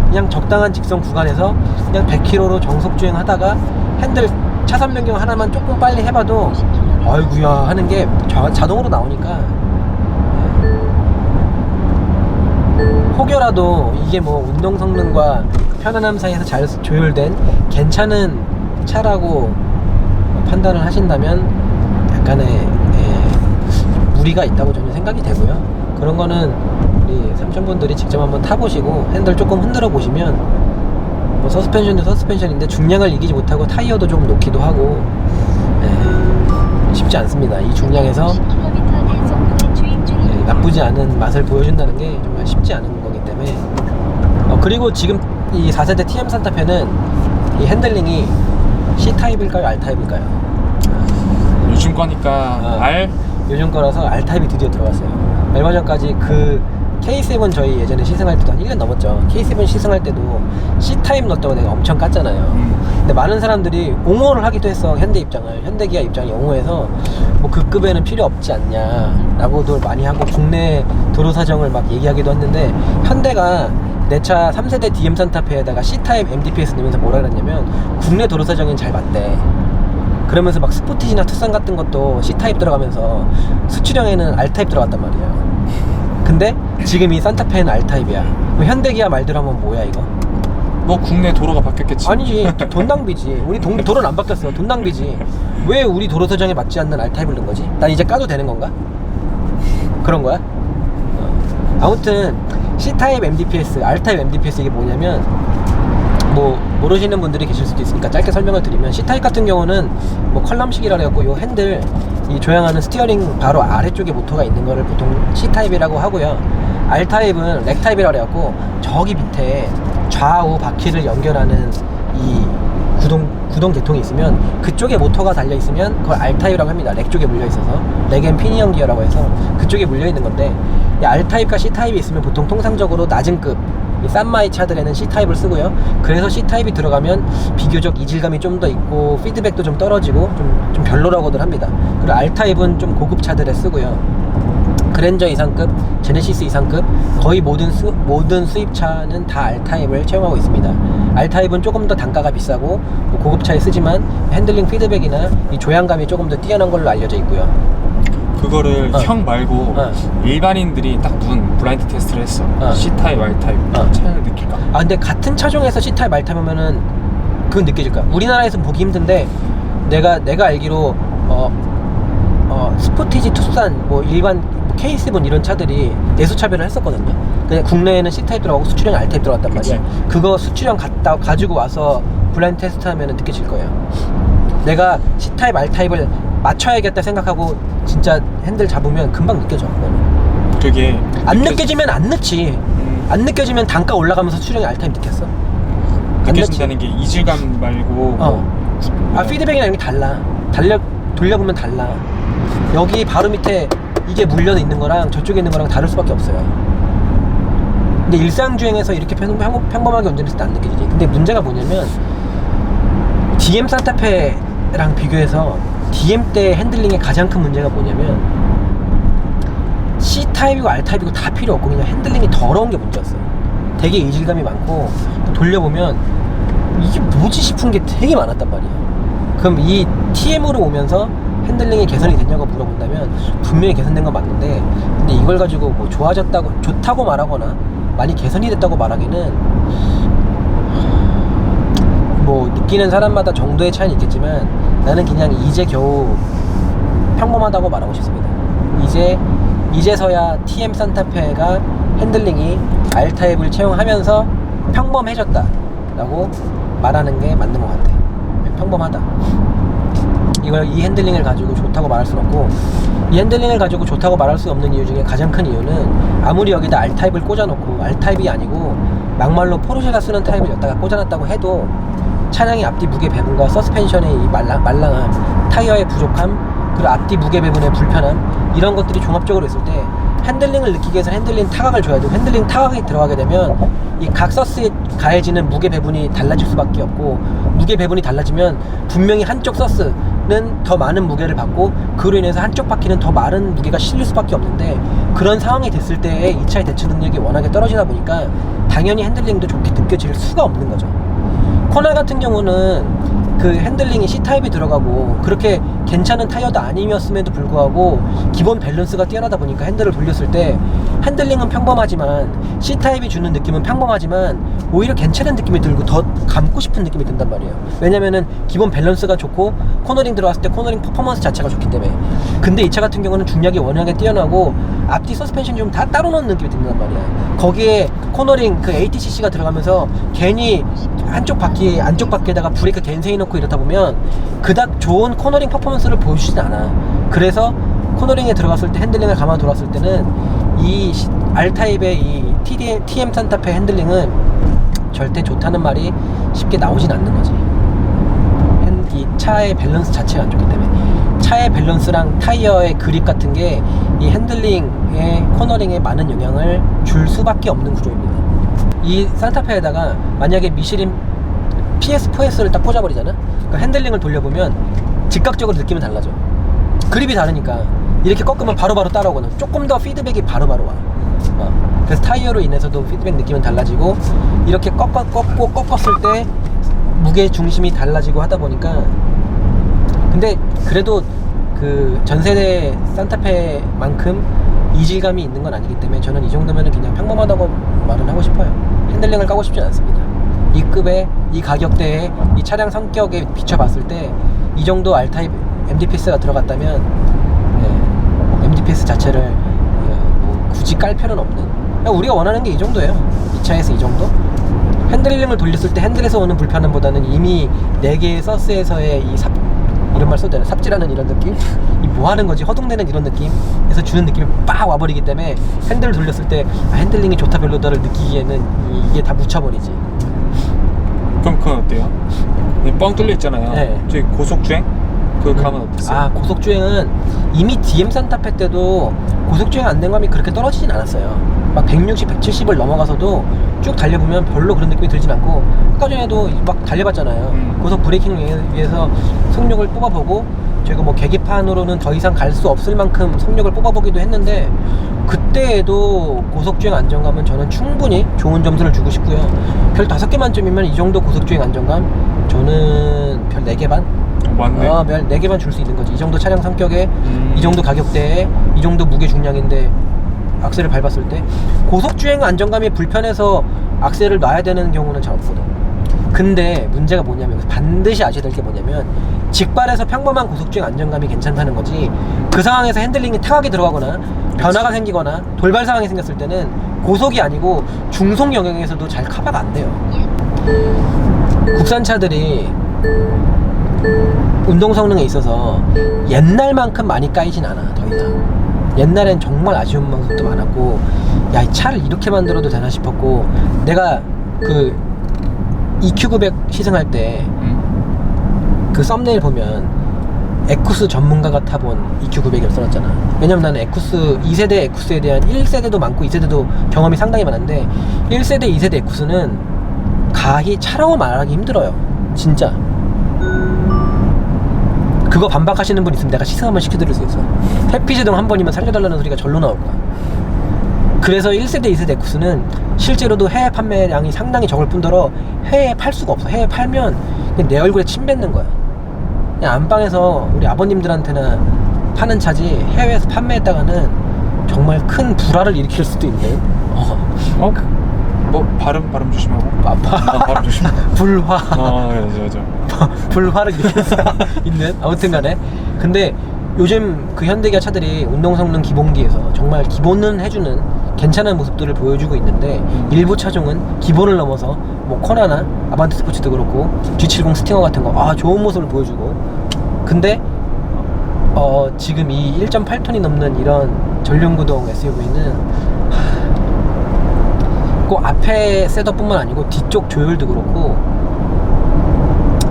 그냥 적당한 직선 구간에서 그냥 100km로 정속 주행하다가 핸들 차선 변경 하나만 조금 빨리 해봐도 아이구야 하는 게 자동으로 나오니까, 혹여라도 이게 뭐 운동 성능과 편안함 사이에서 잘 조율된 괜찮은 차라고 판단을 하신다면 약간의 무리가 있다고 저는 생각이 되고요. 그런 거는 우리 삼촌분들이 직접 한번 타보시고 핸들 조금 흔들어 보시면, 뭐 서스펜션도 서스펜션인데 중량을 이기지 못하고 타이어도 좀 놓기도 하고 쉽지 않습니다. 이 중량에서 나쁘지 않은 맛을 보여준다는 게 정말 쉽지 않은 거기 때문에 그리고 지금 이 4세대 TM 산타페는 이 핸들링이 C타입일까요? R타입일까요? 요즘 거니까 R? 요즘 거라서 R타입이 드디어 들어갔어요. 얼마 전까지 그 K7 저희 예전에 시승할 때도 한 1년 넘었죠. K7 시승할 때도 C타입 넣었다고 내가 엄청 깠잖아요. 근데 많은 사람들이 옹호를 하기도 했어. 현대 입장을, 현대기아 입장이 옹호해서 뭐 그 급에는 필요 없지 않냐 라고도 많이 하고 국내 도로 사정을 막 얘기하기도 했는데, 현대가 내 차 3세대 DM 산타페에다가 C타입 MDPS 넣으면서 뭐라 그랬냐면 국내 도로 사정엔 잘 맞대. 그러면서 막 스포티지나 투싼 같은 것도 C타입 들어가면서 수출형에는 R타입 들어갔단 말이야. 근데 지금 이 산타페는 R타입이야. 현대기아 말대로 하면 뭐야 이거? 뭐 국내 도로가 바뀌었겠지. 아니지, 돈 낭비지. 우리 도로는 안 바뀌었어. 돈 낭비지. 왜 우리 도로 사정에 맞지 않는 R타입을 넣은 거지? 난 이제 까도 되는 건가? 그런 거야? 아무튼 C타입 MDPS, R타입 MDPS 이게 뭐냐면, 뭐 모르시는 분들이 계실 수도 있으니까 짧게 설명을 드리면, C타입 같은 경우는 뭐 컬럼식이라 해갖고 요 핸들 이 조향하는 스티어링 바로 아래쪽에 모터가 있는 거를 보통 C타입이라고 하고요. R타입은 렉타입이라 해갖고 저기 밑에 좌우 바퀴를 연결하는 이 구동 계통이 있으면 그쪽에 모터가 달려 있으면 그걸 R타입이라고 합니다. 렉 쪽에 물려 있어서 렉 앤 피니언 기어라고 해서 그쪽에 물려 있는 건데, 이 R타입과 C타입이 있으면 보통 통상적으로 낮은 급 이 싼마이 차들에는 C타입을 쓰고요. 그래서 C타입이 들어가면 비교적 이질감이 좀 더 있고 피드백도 좀 떨어지고 좀 별로라고들 합니다. 그리고 R타입은 좀 고급 차들에 쓰고요. 그랜저 이상급, 제네시스 이상급 거의 모든 수입차는 다 R타입을 채용하고 있습니다. R타입은 조금 더 단가가 비싸고 고급차에 쓰지만 핸들링 피드백이나 이 조향감이 조금 더 뛰어난 걸로 알려져 있고요. 그거를 형 말고 일반인들이 딱 눈 블라인드 테스트를 했어. C타입, R타입 차이를 느낄까? 근데 같은 차종에서 C타입, R타입이면은 그건 느껴질 거야. 우리나라에서는 보기 힘든데 내가 알기로 스포티지, 투싼, 뭐 일반 K7 이런 차들이 내수차별을 했었거든요. 그냥 국내에는 C타입 들어가고 수출형 R타입 들어갔단 말이야. 그거 수출형 가지고 와서 블라인드 테스트 하면은 느껴질 거예요. 내가 C타입, R타입을 맞춰야겠다 생각하고 진짜 핸들 잡으면 금방 느껴져. 그게 안 느껴지면 안 넣지. 안 느껴지면 단가 올라가면서 수출형이 R타입 느꼈어. 느껴진다는 게 이질감 말고 피드백이나 이런 게 달라. 돌려보면 달라. 여기 바로 밑에 이게 물려 있는 거랑 저쪽에 있는 거랑 다를 수밖에 없어요. 근데 일상주행에서 이렇게 평범하게 운전했을 때 안 느껴지지. 근데 문제가 뭐냐면 DM 산타페랑 비교해서 DM 때 핸들링의 가장 큰 문제가 뭐냐면 C타입이고 R타입이고 다 필요 없고 그냥 핸들링이 더러운 게 문제였어요. 되게 이질감이 많고 돌려보면 이게 뭐지 싶은 게 되게 많았단 말이에요. 그럼 이 TM으로 오면서 핸들링이 개선이 됐냐고 물어본다면 분명히 개선된 건 맞는데, 근데 이걸 가지고 뭐 좋다고 말하거나 많이 개선이 됐다고 말하기는 뭐 느끼는 사람마다 정도의 차이는 있겠지만 나는 그냥 이제 겨우 평범하다고 말하고 싶습니다. 이제서야 TM 산타페가 핸들링이 R타입을 채용하면서 평범해졌다 라고 말하는 게 맞는 것 같아. 평범하다. 이 핸들링을 가지고 좋다고 말할 수는 없고, 이 핸들링을 가지고 좋다고 말할 수 없는 이유 중에 가장 큰 이유는 아무리 여기다 R타입을 꽂아놓고 R타입이 아니고 막말로 포르쉐가 쓰는 타입을 여기다가 꽂아놨다고 해도 차량의 앞뒤 무게 배분과 서스펜션의 이 말랑함, 타이어의 부족함, 그리고 앞뒤 무게 배분의 불편함, 이런 것들이 종합적으로 있을 때 핸들링을 느끼기 위해서 핸들링 타각을 줘야 되고, 핸들링 타각이 들어가게 되면 이 각 서스에 가해지는 무게 배분이 달라질 수밖에 없고, 무게 배분이 달라지면 분명히 한쪽 서스는 더 많은 무게를 받고 그로 인해서 한쪽 바퀴는 더 많은 무게가 실릴 수밖에 없는데, 그런 상황이 됐을 때 이 차의 대처 능력이 워낙에 떨어지다 보니까 당연히 핸들링도 좋게 느껴질 수가 없는 거죠. 코나 같은 경우는 그 핸들링이 C타입이 들어가고 그렇게 괜찮은 타이어도 아니었음에도 불구하고 기본 밸런스가 뛰어나다 보니까 핸들을 돌렸을 때 핸들링은 평범하지만 C타입이 주는 느낌은 평범하지만 오히려 괜찮은 느낌이 들고 더 감고 싶은 느낌이 든단 말이에요. 왜냐면은 기본 밸런스가 좋고 코너링 들어갔을 때 코너링 퍼포먼스 자체가 좋기 때문에. 근데 이 차 같은 경우는 중력이 워낙에 뛰어나고 앞뒤 서스펜션 좀 다 따로 넣는 느낌이 든단 말이야. 거기에 코너링 그 ATCC가 들어가면서 괜히 한쪽 바퀴 안쪽 바퀴에다가 브레이크 겐세이 놓고 이러다 보면 그닥 좋은 코너링 퍼포먼스를 보여주진 않아. 그래서 코너링에 들어갔을 때 핸들링을 감아 돌았을 때는 이 R타입의 이 TM 산타페 핸들링은 절대 좋다는 말이 쉽게 나오진 않는 거지. 이 차의 밸런스 자체가 안 좋기 때문에. 차의 밸런스랑 타이어의 그립 같은 게 이 핸들링의 코너링에 많은 영향을 줄 수밖에 없는 구조입니다. 이 산타페에다가 만약에 미슐린 PS4S를 딱 꽂아버리잖아? 그러니까 핸들링을 돌려보면 즉각적으로 느낌이 달라져. 그립이 다르니까 이렇게 꺾으면 바로바로 따라오거든. 조금 더 피드백이 바로바로 와. 그래서 타이어로 인해서도 피드백 느낌은 달라지고 이렇게 꺾었을 때 무게 중심이 달라지고 하다 보니까. 근데 그래도 그 전세대 산타페만큼 이질감이 있는 건 아니기 때문에 저는 이 정도면 그냥 평범하다고 말은 하고 싶어요. 핸들링을 까고 싶진 않습니다. 이 급에 이 가격대에 이 차량 성격에 비춰봤을 때 이 정도 R타입 MDPS가 들어갔다면 MDPS 자체를 뭐 굳이 깔 필요는 없는, 그냥 우리가 원하는 게 이 정도예요. 이 차에서 이 정도? 핸들링을 돌렸을 때 핸들에서 오는 불편함보다는 이미 4개의 서스에서의 이 이런 말 써도 되나? 삽질하는 이런 느낌? 이 뭐 하는 거지? 허둥대는 이런 느낌에서 주는 느낌이 빡 와버리기 때문에 핸들을 돌렸을 때 핸들링이 좋다 별로다를 느끼기에는 이게 다 묻혀버리지. 그럼 그건 어때요? 뻥 뚫려 있잖아요. 네. 저기 고속주행? 그 감은 어땠어요? 아, 고속주행은 이미 DM 산타페 때도 고속주행 안정감이 그렇게 떨어지진 않았어요. 막 160, 170을 넘어가서도 쭉 달려보면 별로 그런 느낌이 들진 않고, 아까 전에도 막 달려봤잖아요. 고속 브레이킹 위해서 속력을 뽑아보고 저희가 뭐 계기판으로는 더 이상 갈 수 없을 만큼 속력을 뽑아보기도 했는데 그때에도 고속주행 안정감은 저는 충분히 좋은 점수를 주고 싶고요. 별 5개 만점이면 이 정도 고속주행 안정감 저는 별 4개 반? 맞네. 별 4개 반 줄 수 있는 거지. 이 정도 차량 성격에 이 정도 가격대에 이 정도 무게 중량인데 악셀을 밟았을 때 고속주행 안정감이 불편해서 악셀을 놔야 되는 경우는 잘 없거든. 근데 문제가 뭐냐면 반드시 아셔야 될 게 뭐냐면 직발에서 평범한 고속주행 안정감이 괜찮다는 거지, 그 상황에서 핸들링이 탁하게 들어가거나 변화가 생기거나 돌발 상황이 생겼을 때는 고속이 아니고 중속 영역에서도 잘 커버가 안 돼요. 국산차들이 운동 성능에 있어서 옛날만큼 많이 까이진 않아. 더 이상 옛날엔 정말 아쉬운 모습도 많았고, 야, 이 차를 이렇게 만들어도 되나 싶었고, 내가 그 EQ900 시승할 때 그 썸네일 보면 에쿠스 전문가가 타본 EQ900을 써놨잖아. 왜냐면 나는 에쿠스 2세대 에쿠스에 대한 1세대도 많고 2세대도 경험이 상당히 많은데 1세대 2세대 에쿠스는 가히 차라고 말하기 힘들어요. 진짜. 그거 반박하시는 분 있으면 내가 시승 한번 시켜드릴 수 있어. 회피제동 한 번이면 살려달라는 소리가 절로 나올 거야. 그래서 1세대 2세대 에쿠스는 실제로도 해외 판매량이 상당히 적을 뿐더러 해외에 팔 수가 없어. 해외에 팔면 그냥 내 얼굴에 침 뱉는 거야. 그냥 안방에서 우리 아버님들한테나 파는 차지 해외에서 판매했다가는 정말 큰 불화를 일으킬 수도 있는. 뭐 발음 조심하고. 발음 조심하고. 불화. 맞아. 불화를 일으킬 수 있는. 아무튼간에 근데 요즘 그 현대기아 차들이 운동 성능 기본기에서 정말 기본은 해주는 괜찮은 모습들을 보여주고 있는데 일부 차종은 기본을 넘어서 뭐 코나나 아반떼 스포츠도 그렇고 G70 스팅어 같은 거 좋은 모습을 보여주고, 근데 지금 이 1.8톤이 넘는 이런 전륜구동 SUV는 그 앞에 셋업뿐만 아니고 뒤쪽 조율도 그렇고,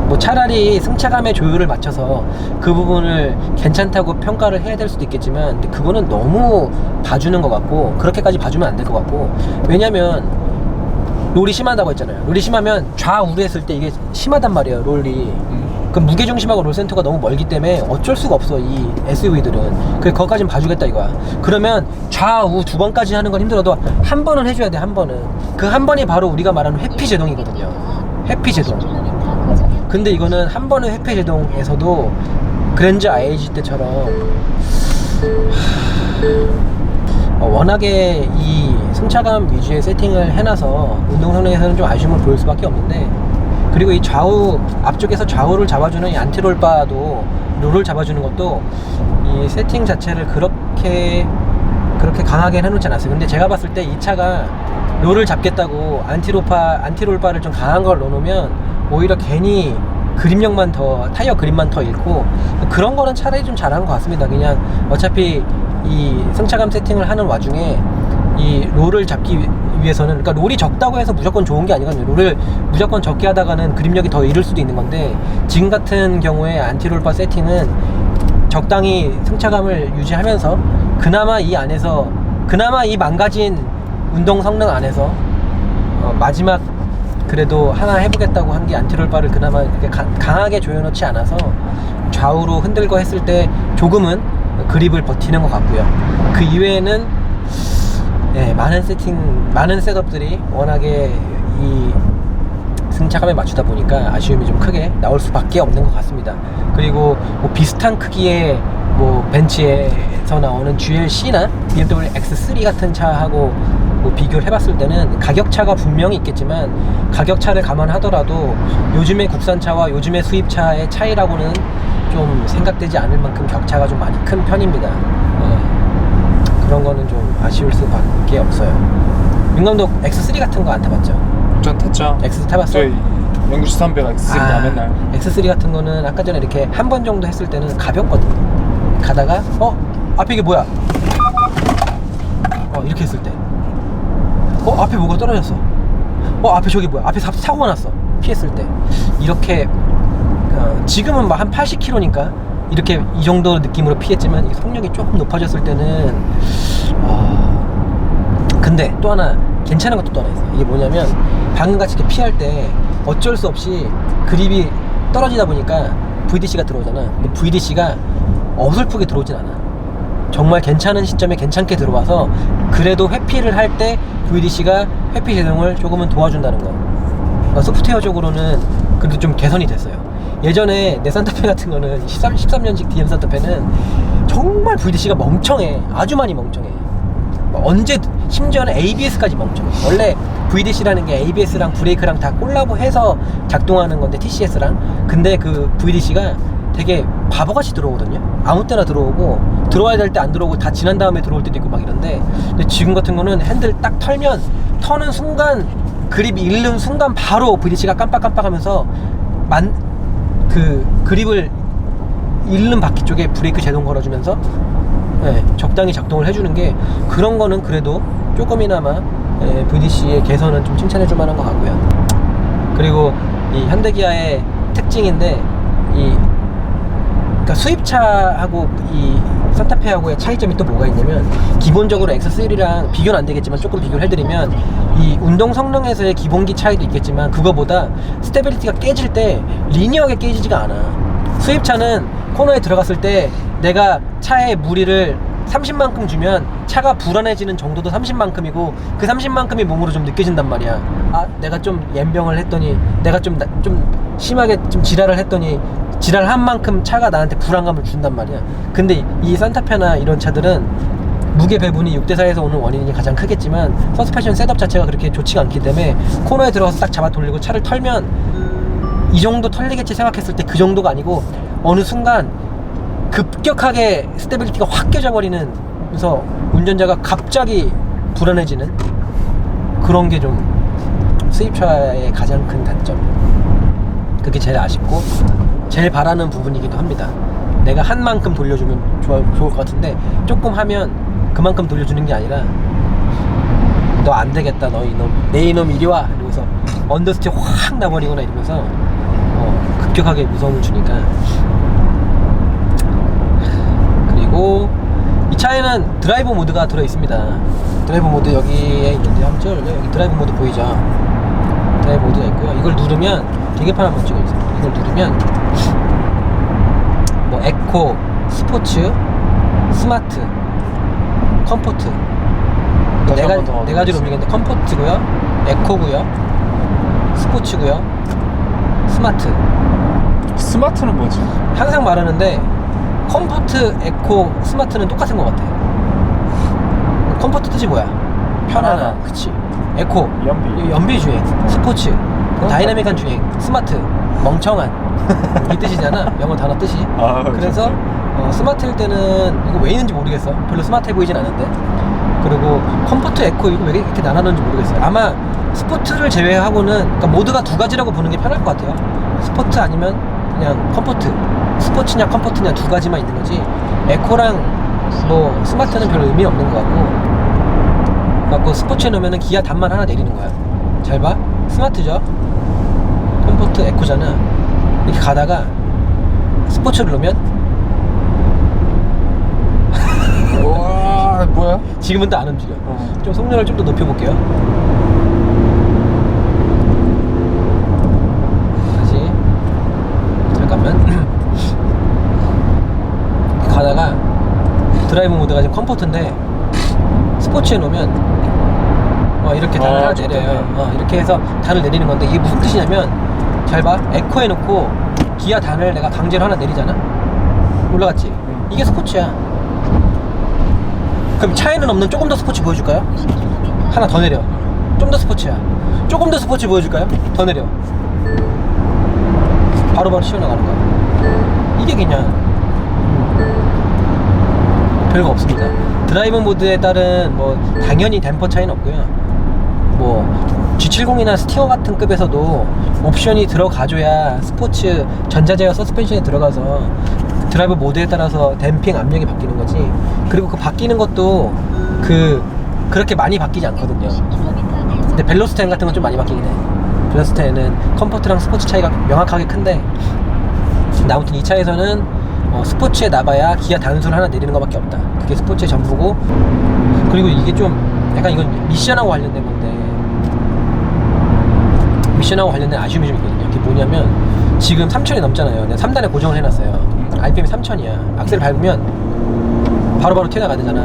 뭐 차라리 승차감의 조율을 맞춰서 그 부분을 괜찮다고 평가를 해야 될 수도 있겠지만, 근데 그거는 너무 봐주는 것 같고, 그렇게까지 봐주면 안 될 것 같고, 왜냐면 롤이 심하다고 했잖아요. 롤이 심하면 좌우로 했을 때 이게 심하단 말이에요, 롤이. 그 무게중심하고 롤센터가 너무 멀기 때문에 어쩔 수가 없어, 이 SUV들은. 그래, 거기까지는 봐주겠다 이거야. 그러면 좌우 2번까지 하는 건 힘들어도 한 번은 해줘야 돼. 한 번은. 그 한 번이 바로 우리가 말하는 회피제동이거든요. 회피제동. 근데 이거는 한 번은 회피제동에서도 그랜저 IAG 때처럼 워낙에 이 승차감 위주의 세팅을 해놔서 운동 성능에서는 좀 아쉬움을 보일 수밖에 없는데, 그리고 이 좌우 앞쪽에서 좌우를 잡아주는 이 안티롤바도 롤을 잡아주는 것도 이 세팅 자체를 그렇게 강하게 해놓지 않았어요. 근데 제가 봤을 때 이 차가 롤을 잡겠다고 안티롤바를 좀 강한 걸 넣어놓으면 오히려 괜히 그립력만 더, 타이어 그립만 더 잃고, 그런 거는 차라리 좀 잘한 것 같습니다. 그냥 어차피 이 승차감 세팅을 하는 와중에 이 롤을 잡기 위해서는, 그러니까 롤이 적다고 해서 무조건 좋은 게 아니거든요. 롤을 무조건 적게 하다가는 그립력이 더 잃을 수도 있는 건데, 지금 같은 경우에 안티롤바 세팅은 적당히 승차감을 유지하면서 그나마 이 안에서, 그나마 이 망가진 운동 성능 안에서 마지막 그래도 하나 해보겠다고 한 게 안티롤바를 그나마 이렇게 강하게 조여놓지 않아서 좌우로 흔들고 했을 때 조금은 그립을 버티는 것 같고요. 그 이외에는 많은 셋업들이 워낙에 이 승차감에 맞추다 보니까 아쉬움이 좀 크게 나올 수밖에 없는 것 같습니다. 그리고 뭐 비슷한 크기의 뭐 벤츠에서 나오는 GLC나 BMW X3 같은 차하고 뭐 비교를 해봤을 때는 가격차가 분명히 있겠지만, 가격차를 감안하더라도 요즘의 국산차와 요즘의 수입차의 차이라고는 좀 생각되지 않을 만큼 격차가 좀 많이 큰 편입니다. 그런 거는 좀 아쉬울 수밖에 없어요. 윤 감독 X3 같은 거 안 타봤죠? 전 탔죠. X3 타봤어? 저희 연구시 선배가 X3 맨날. X3 같은 거는 아까 전에 이렇게 한 번 정도 했을 때는 가볍거든. 가다가 앞에 이게 뭐야? 이렇게 했을 때 앞에 뭐가 떨어졌어. 앞에 저기 뭐야? 앞에 사고가 났어. 피했을 때 이렇게 지금은 막 한 80km니까 이렇게 이 정도 느낌으로 피했지만, 이 속력이 조금 높아졌을 때는 근데 또 하나 괜찮은 것도 또 하나 있어요. 이게 뭐냐면, 방금같이 이렇게 피할 때 어쩔 수 없이 그립이 떨어지다 보니까 VDC가 들어오잖아. 근데 VDC가 어설프게 들어오진 않아. 정말 괜찮은 시점에 괜찮게 들어와서 그래도 회피를 할 때 VDC가 회피 제동을 조금은 도와준다는 거. 그러니까 소프트웨어적으로는 그래도 좀 개선이 됐어요. 예전에 내 산타페 같은 거는 13년식 DM 산타페는 정말 VDC가 멍청해. 아주 많이 멍청해. 심지어는 ABS까지 멍청해. 원래 VDC라는 게 ABS랑 브레이크랑 다 콜라보 해서 작동하는 건데, TCS랑. 근데 그 VDC가 되게 바보같이 들어오거든요. 아무 때나 들어오고, 들어와야 될 때 안 들어오고 다 지난 다음에 들어올 때도 있고 막 이런데, 근데 지금 같은 거는 핸들 딱 털면, 터는 순간, 그립 잃는 순간 바로 VDC가 깜빡깜빡하면서 그 그립을 잃는 바퀴 쪽에 브레이크 제동 걸어주면서 적당히 작동을 해주는 게, 그런 거는 그래도 조금이나마 VDC의 개선은 좀 칭찬해줄 만한 것 같고요. 그리고 이 현대기아의 특징인데, 그러니까 수입차하고 이 산타페하고의 차이점이 또 뭐가 있냐면, 기본적으로 X3랑 비교는 안 되겠지만 조금 비교를 해드리면, 이 운동 성능에서의 기본기 차이도 있겠지만, 그거보다 스테빌리티가 깨질 때 리니어하게 깨지지가 않아. 수입차는 코너에 들어갔을 때 내가 차에 무리를 30만큼 주면 차가 불안해지는 정도도 30만큼이고, 그 30만큼이 몸으로 좀 느껴진단 말이야. 내가 좀 옌병을 했더니, 내가 좀 심하게 좀 지랄을 했더니 지랄한 만큼 차가 나한테 불안감을 준단 말이야. 근데 이 산타페나 이런 차들은 무게 배분이 6대4에서 오는 원인이 가장 크겠지만, 서스펜션 셋업 자체가 그렇게 좋지가 않기 때문에 코너에 들어가서 딱 잡아 돌리고 차를 털면 이 정도 털리겠지 생각했을 때 그 정도가 아니고, 어느 순간 급격하게 스테빌리티가 확 깨져버리면서 운전자가 갑자기 불안해지는 그런 게 좀 수입차의 가장 큰 단점. 그게 제일 아쉽고 제일 바라는 부분이기도 합니다. 내가 한 만큼 돌려주면 좋을 것 같은데, 조금 하면 그만큼 돌려주는 게 아니라, 너 안 되겠다, 너 이놈, 내 이놈 이리 와, 이러면서 언더스틱 확 나버리거나 이러면서 급격하게 무서움을 주니까. 그리고 이 차에는 드라이브 모드가 들어있습니다. 드라이브 모드 여기에 있는데, 한번 찍어줄래요? 여기 드라이브 모드 보이죠? 드라이브 모드가 있고요. 이걸 누르면, 계기판 한번 찍어주세요. 이걸 누르면 뭐 에코, 스포츠, 스마트, 컴포트, 네 가지로 움직이는데, 컴포트고요, 에코고요, 스포츠고요, 스마트. 스마트는 뭐지? 항상 말하는데 컴포트, 에코, 스마트는 똑같은 것 같아. 컴포트 뜻이 뭐야? 편안한. 그치. 에코, 연비 주행. 스포츠, 다이나믹한 주행. 스마트, 멍청한. 이 뜻이잖아. 영어 단어 뜻이. 그래서 스마트일 때는 이거 왜 있는지 모르겠어. 별로 스마트해 보이진 않은데. 그리고 컴포트, 에코 이거 왜 이렇게 나눠놓는지 모르겠어요. 아마 스포츠를 제외하고는, 그러니까 모두가 두 가지라고 보는 게 편할 것 같아요. 스포츠 아니면 그냥 컴포트. 스포츠냐 컴포트냐 두 가지만 있는 거지. 에코랑 뭐 스마트는 별 의미 없는 것 같고 스포츠에 넣으면 기아 단만 하나 내리는 거야. 잘 봐. 스마트죠. 컴포트, 에코잖아. 이렇게 가다가 스포츠를 넣으면 와, 뭐야? 지금은 또 안 움직여. 좀 속력을 좀 더 높여볼게요. 다시 잠깐만. 가다가 드라이브 모드가 지금 컴포트인데 스포츠에 놓으면 이렇게 단을 하나 내려요. 이렇게 해서 단을 내리는 건데 이게 무슨 뜻이냐면, 잘 봐. 에코에 놓고 기아 단을 내가 강제로 하나 내리잖아. 올라갔지. 이게 스포츠야. 그럼 차에는 없는 조금 더 스포츠 보여줄까요? 하나 더 내려. 좀 더 스포츠야. 조금 더 스포츠 보여줄까요? 더 내려. 바로바로 튀어나가는 거야. 이게 그냥 별거 없습니다. 드라이브 모드에 따른 뭐 당연히 댐퍼 차이는 없고요. 뭐 G70이나 스팅어 같은 급에서도 옵션이 들어가줘야 스포츠 전자제어 서스펜션이 들어가서 드라이브 모드에 따라서 댐핑 압력이 바뀌는 거지. 그리고 그 바뀌는 것도 그렇게 많이 바뀌지 않거든요. 근데 벨로스텐 같은 건 좀 많이 바뀌긴 해. 벨로스텐은 컴포트랑 스포츠 차이가 명확하게 큰데, 근데 아무튼 이 차에서는 스포츠에 나봐야 기아 단수를 하나 내리는 것밖에 없다. 그게 스포츠의 전부고. 그리고 이게 좀 약간 이건 미션하고 관련된 건데, 미션하고 관련된 아쉬움이 좀 있거든요. 이게 뭐냐면 지금 3000이 넘잖아요. 내가 3단에 고정을 해놨어요. RPM이 3000이야. 악셀 밟으면 바로바로 튀어나가야 되잖아.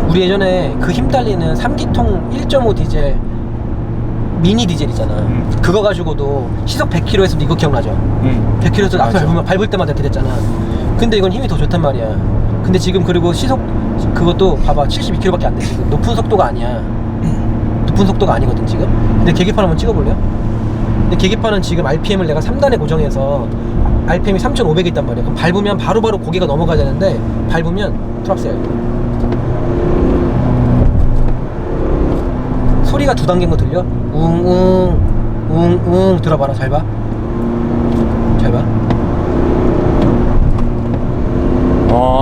우리 예전에 그 힘 딸리는 3기통 1.5 디젤 미니 디젤 있잖아. 그거 가지고도 시속 100km에서도 이거 기억나죠? 100km에서 악셀 밟을 때마다 이렇게 됐잖아. 근데 이건 힘이 더 좋단 말이야. 근데 지금 그리고 시속 그것도 봐봐 72km밖에 안 돼. 지금 높은 속도가 아니야. 높은 속도가 아니거든 지금. 근데 계기판 한번 찍어볼래요? 근데 계기판은 지금 RPM을 내가 3단에 고정해서 RPM이 3500이 있단 말이야. 그럼 밟으면 바로바로 고개가 넘어가야 되는데 밟으면 트랍셀 소리가 두 단계인 거 들려? 웅웅 웅웅. 들어봐라. 잘 봐. 잘 봐.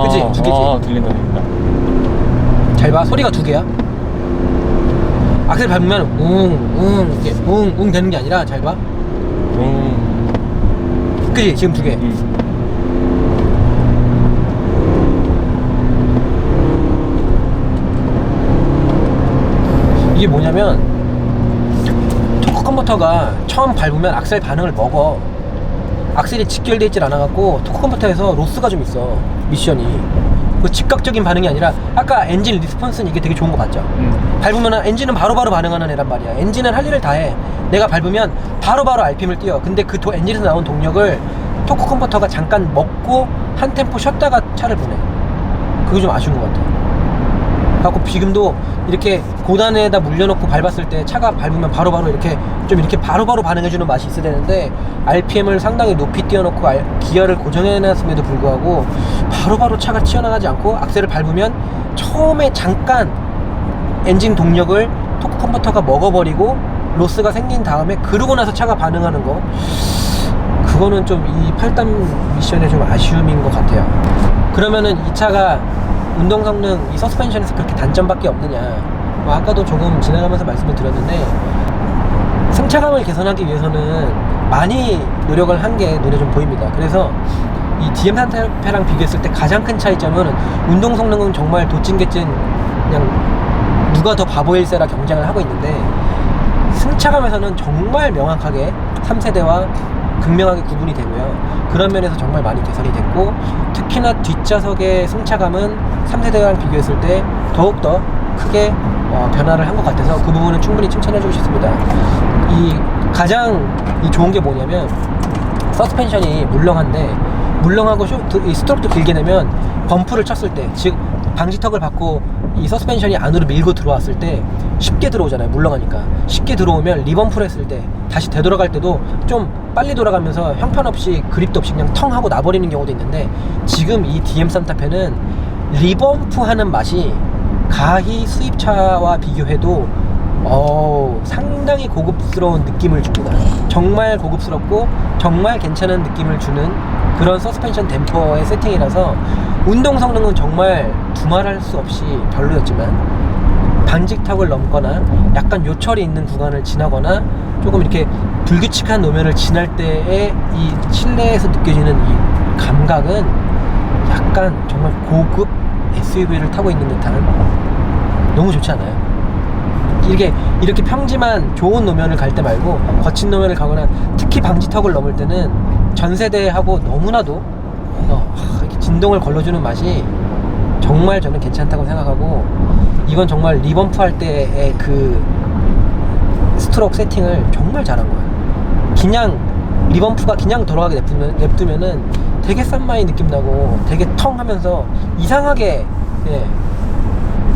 그치? 두 개지? 들린다. 잘 봐. 소리가 두 개야. 악셀 밟으면 웅웅 이렇게 웅웅 되는 게 아니라, 잘 봐. 그치? 지금 두 개. 이게 뭐냐면 토크 컨버터가 처음 밟으면 악셀 반응을 먹어. 악셀이 직결되어 있질 않아갖고 토크 컨버터에서 로스가 좀 있어. 미션이 그 즉각적인 반응이 아니라, 아까 엔진 리스폰스는 이게 되게 좋은 거 맞죠? 밟으면 엔진은 바로바로 반응하는 애란 말이야. 엔진은 할 일을 다해. 내가 밟으면 바로바로 RPM을 띄워. 근데 그 엔진에서 나온 동력을 토크 컨버터가 잠깐 먹고 한 템포 쉬었다가 차를 보내. 그게 좀 아쉬운 것 같아. 갖고 지금도 이렇게 고단에다 물려놓고 밟았을 때 차가 밟으면 바로바로 이렇게 좀 이렇게 바로바로 반응해주는 맛이 있어야 되는데, RPM을 상당히 높이 띄워놓고 기어를 고정해놨음에도 불구하고 바로바로 차가 튀어나가지 않고 악셀을 밟으면 처음에 잠깐 엔진 동력을 토크 컨버터가 먹어버리고 로스가 생긴 다음에 그러고 나서 차가 반응하는 거, 그거는 좀 이 8단 미션의 좀 아쉬움인 것 같아요. 그러면은 이 차가 운동 성능, 이 서스펜션에서 그렇게 단점밖에 없느냐? 아까도 조금 지나가면서 말씀을 드렸는데, 승차감을 개선하기 위해서는 많이 노력을 한 게 눈에 좀 보입니다. 그래서 이 DM 산타페랑 비교했을 때 가장 큰 차이점은 운동 성능은 정말 도찐개찐 그냥 누가 더 바보일세라 경쟁을 하고 있는데, 승차감에서는 정말 명확하게 3세대와 극명하게 구분이 되고요. 그런 면에서 정말 많이 개선이 됐고, 특히나 뒷좌석의 승차감은 3세대랑 비교했을 때 더욱더 크게 변화를 한 것 같아서 그 부분은 충분히 칭찬해주고 싶습니다. 가장 좋은 게 뭐냐면, 서스펜션이 물렁한데 물렁하고 이 스트로크도 길게 내면 범프를 쳤을 때, 즉 방지턱을 받고 이 서스펜션이 안으로 밀고 들어왔을 때 쉽게 들어오잖아요. 물렁하니까. 쉽게 들어오면 리범프를 했을 때 다시 되돌아갈 때도 좀 빨리 돌아가면서 형편없이 그립도 없이 그냥 텅 하고 나버리는 경우도 있는데, 지금 이 DM 산타페는 리범프 하는 맛이 가히 수입차와 비교해도 상당히 고급스러운 느낌을 줍니다. 정말 고급스럽고 정말 괜찮은 느낌을 주는 그런 서스펜션 댐퍼의 세팅이라서 운동 성능은 정말 두말할 수 없이 별로였지만, 방지턱을 넘거나 약간 요철이 있는 구간을 지나거나 조금 이렇게 불규칙한 노면을 지날 때의 이 실내에서 느껴지는 이 감각은 약간 정말 고급 SUV를 타고 있는 듯한, 너무 좋지 않아요? 이렇게 평지만 좋은 노면을 갈 때 말고 거친 노면을 가거나 특히 방지턱을 넘을 때는 전 세대하고 너무나도 이렇게 진동을 걸러주는 맛이 정말 저는 괜찮다고 생각하고, 이건 정말 리범프 할 때의 그 스트로크 세팅을 정말 잘한 거예요. 그냥 리범프가 그냥 돌아가게 냅두면은 되게 싼마이 느낌 나고 되게 텅 하면서 이상하게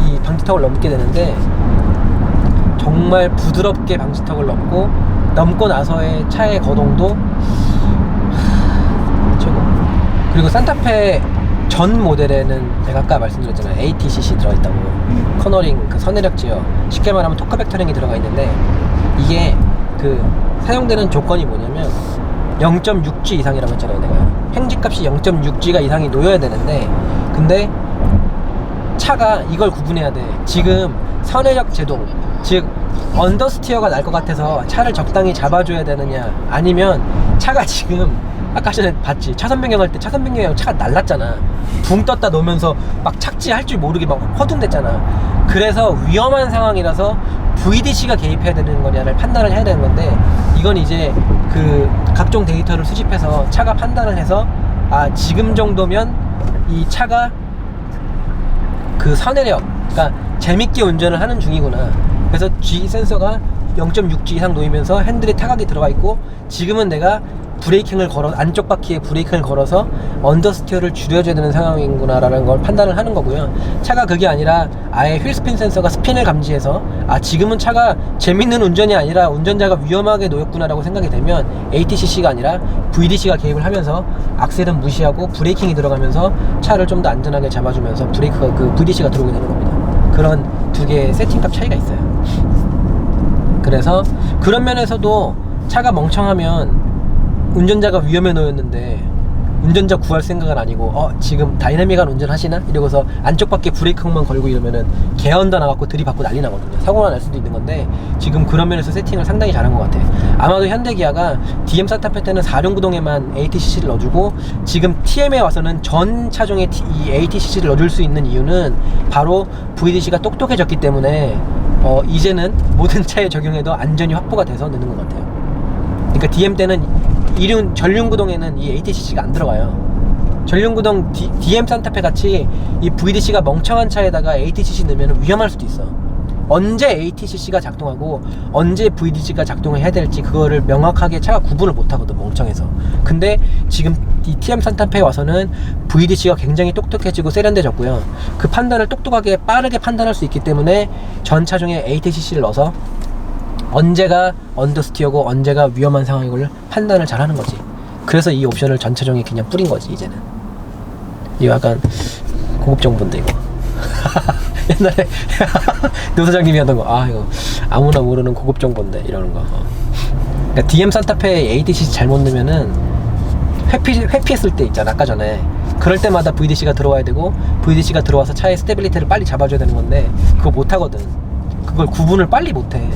이 방지턱을 넘게 되는데, 정말 부드럽게 방지턱을 넘고 나서의 차의 거동도 최고. 그리고 산타페 전 모델에는 제가 아까 말씀드렸잖아요. ATCC 들어있다고. 커너링, 그 선회력 제어, 쉽게 말하면 토크 벡터링이 들어가 있는데, 이게 그 사용되는 조건이 뭐냐면 0.6G 이상이라고 했잖아요. 내가 행진값이 0.6G가 이상이 놓여야 되는데, 근데 차가 이걸 구분해야 돼. 지금 선회력 제동, 즉 언더스티어가 날 것 같아서 차를 적당히 잡아줘야 되느냐, 아니면 차가 지금 아까 전에 봤지, 차선 변경할 때 차선 변경하고 차가 날랐잖아. 붕 떴다 놓으면서 막 착지할 줄 모르게 막 허둥댔잖아. 그래서 위험한 상황이라서 VDC가 개입해야 되는 거냐를 판단을 해야 되는 건데, 이건 이제 그 각종 데이터를 수집해서 차가 판단을 해서 지금 정도면 이 차가 그 선회력, 그러니까 재밌게 운전을 하는 중이구나. 그래서 G 센서가 0.6G 이상 놓이면서 핸들에 타각이 들어가 있고, 지금은 내가 브레이킹을 걸어, 안쪽 바퀴에 브레이킹을 걸어서 언더스티어를 줄여줘야 되는 상황이구나 라는 걸 판단을 하는 거고요. 차가 그게 아니라 아예 휠스핀 센서가 스핀을 감지해서 지금은 차가 재밌는 운전이 아니라 운전자가 위험하게 놓였구나 라고 생각이 되면 ATCC가 아니라 VDC가 개입을 하면서 악셀은 무시하고 브레이킹이 들어가면서 차를 좀 더 안전하게 잡아주면서 브레이크가 그 VDC가 들어오게 되는 겁니다. 그런 두 개의 세팅값 차이가 있어요. 그래서 그런 면에서도 차가 멍청하면 운전자가 위험에 놓였는데 운전자 구할 생각은 아니고 지금 다이나믹한 운전 하시나? 이러고서 안쪽 바퀴 브레이크만 걸고 이러면은 개헌다 나갖고 들이받고 난리 나거든요. 사고가 날 수도 있는 건데, 지금 그런 면에서 세팅을 상당히 잘한 것 같아. 아마도 현대기아가 DM 산타페 때는 4륜구동에만 ATCC를 넣어주고, 지금 TM에 와서는 전 차종에 이 ATCC를 넣어줄 수 있는 이유는 바로 VDC가 똑똑해졌기 때문에 이제는 모든 차에 적용해도 안전이 확보가 돼서 넣는 것 같아요. 그러니까 DM 때는 전륜구동에는 이 ATCC가 안 들어가요. 전륜구동 DM 산타페 같이 이 VDC가 멍청한 차에다가 ATCC 넣으면 위험할 수도 있어. 언제 ATCC가 작동하고 언제 VDC가 작동을 해야 될지 그거를 명확하게 차가 구분을 못하거든, 멍청해서. 근데 지금 이 TM 산타페에 와서는 VDC가 굉장히 똑똑해지고 세련돼졌고요. 그 판단을 똑똑하게 빠르게 판단할 수 있기 때문에 전 차종에 ATCC를 넣어서 언제가 언더스티어고 언제가 위험한 상황이고 판단을 잘 하는 거지. 그래서 이 옵션을 전 차종에 그냥 뿌린 거지, 이제는. 이거 약간 고급 정보인데, 이거. 옛날에 노 사장님이 하던 거, 이거 아무나 모르는 고급 정보인데, 이러는 거. 그러니까 DM 산타페에 ATCC 잘못 넣으면은 회피했을 때 있잖아, 아까 전에. 그럴 때마다 VDC가 들어와야 되고, VDC가 들어와서 차의 스테빌리티를 빨리 잡아줘야 되는 건데, 그거 못 하거든. 그걸 구분을 빨리 못 해.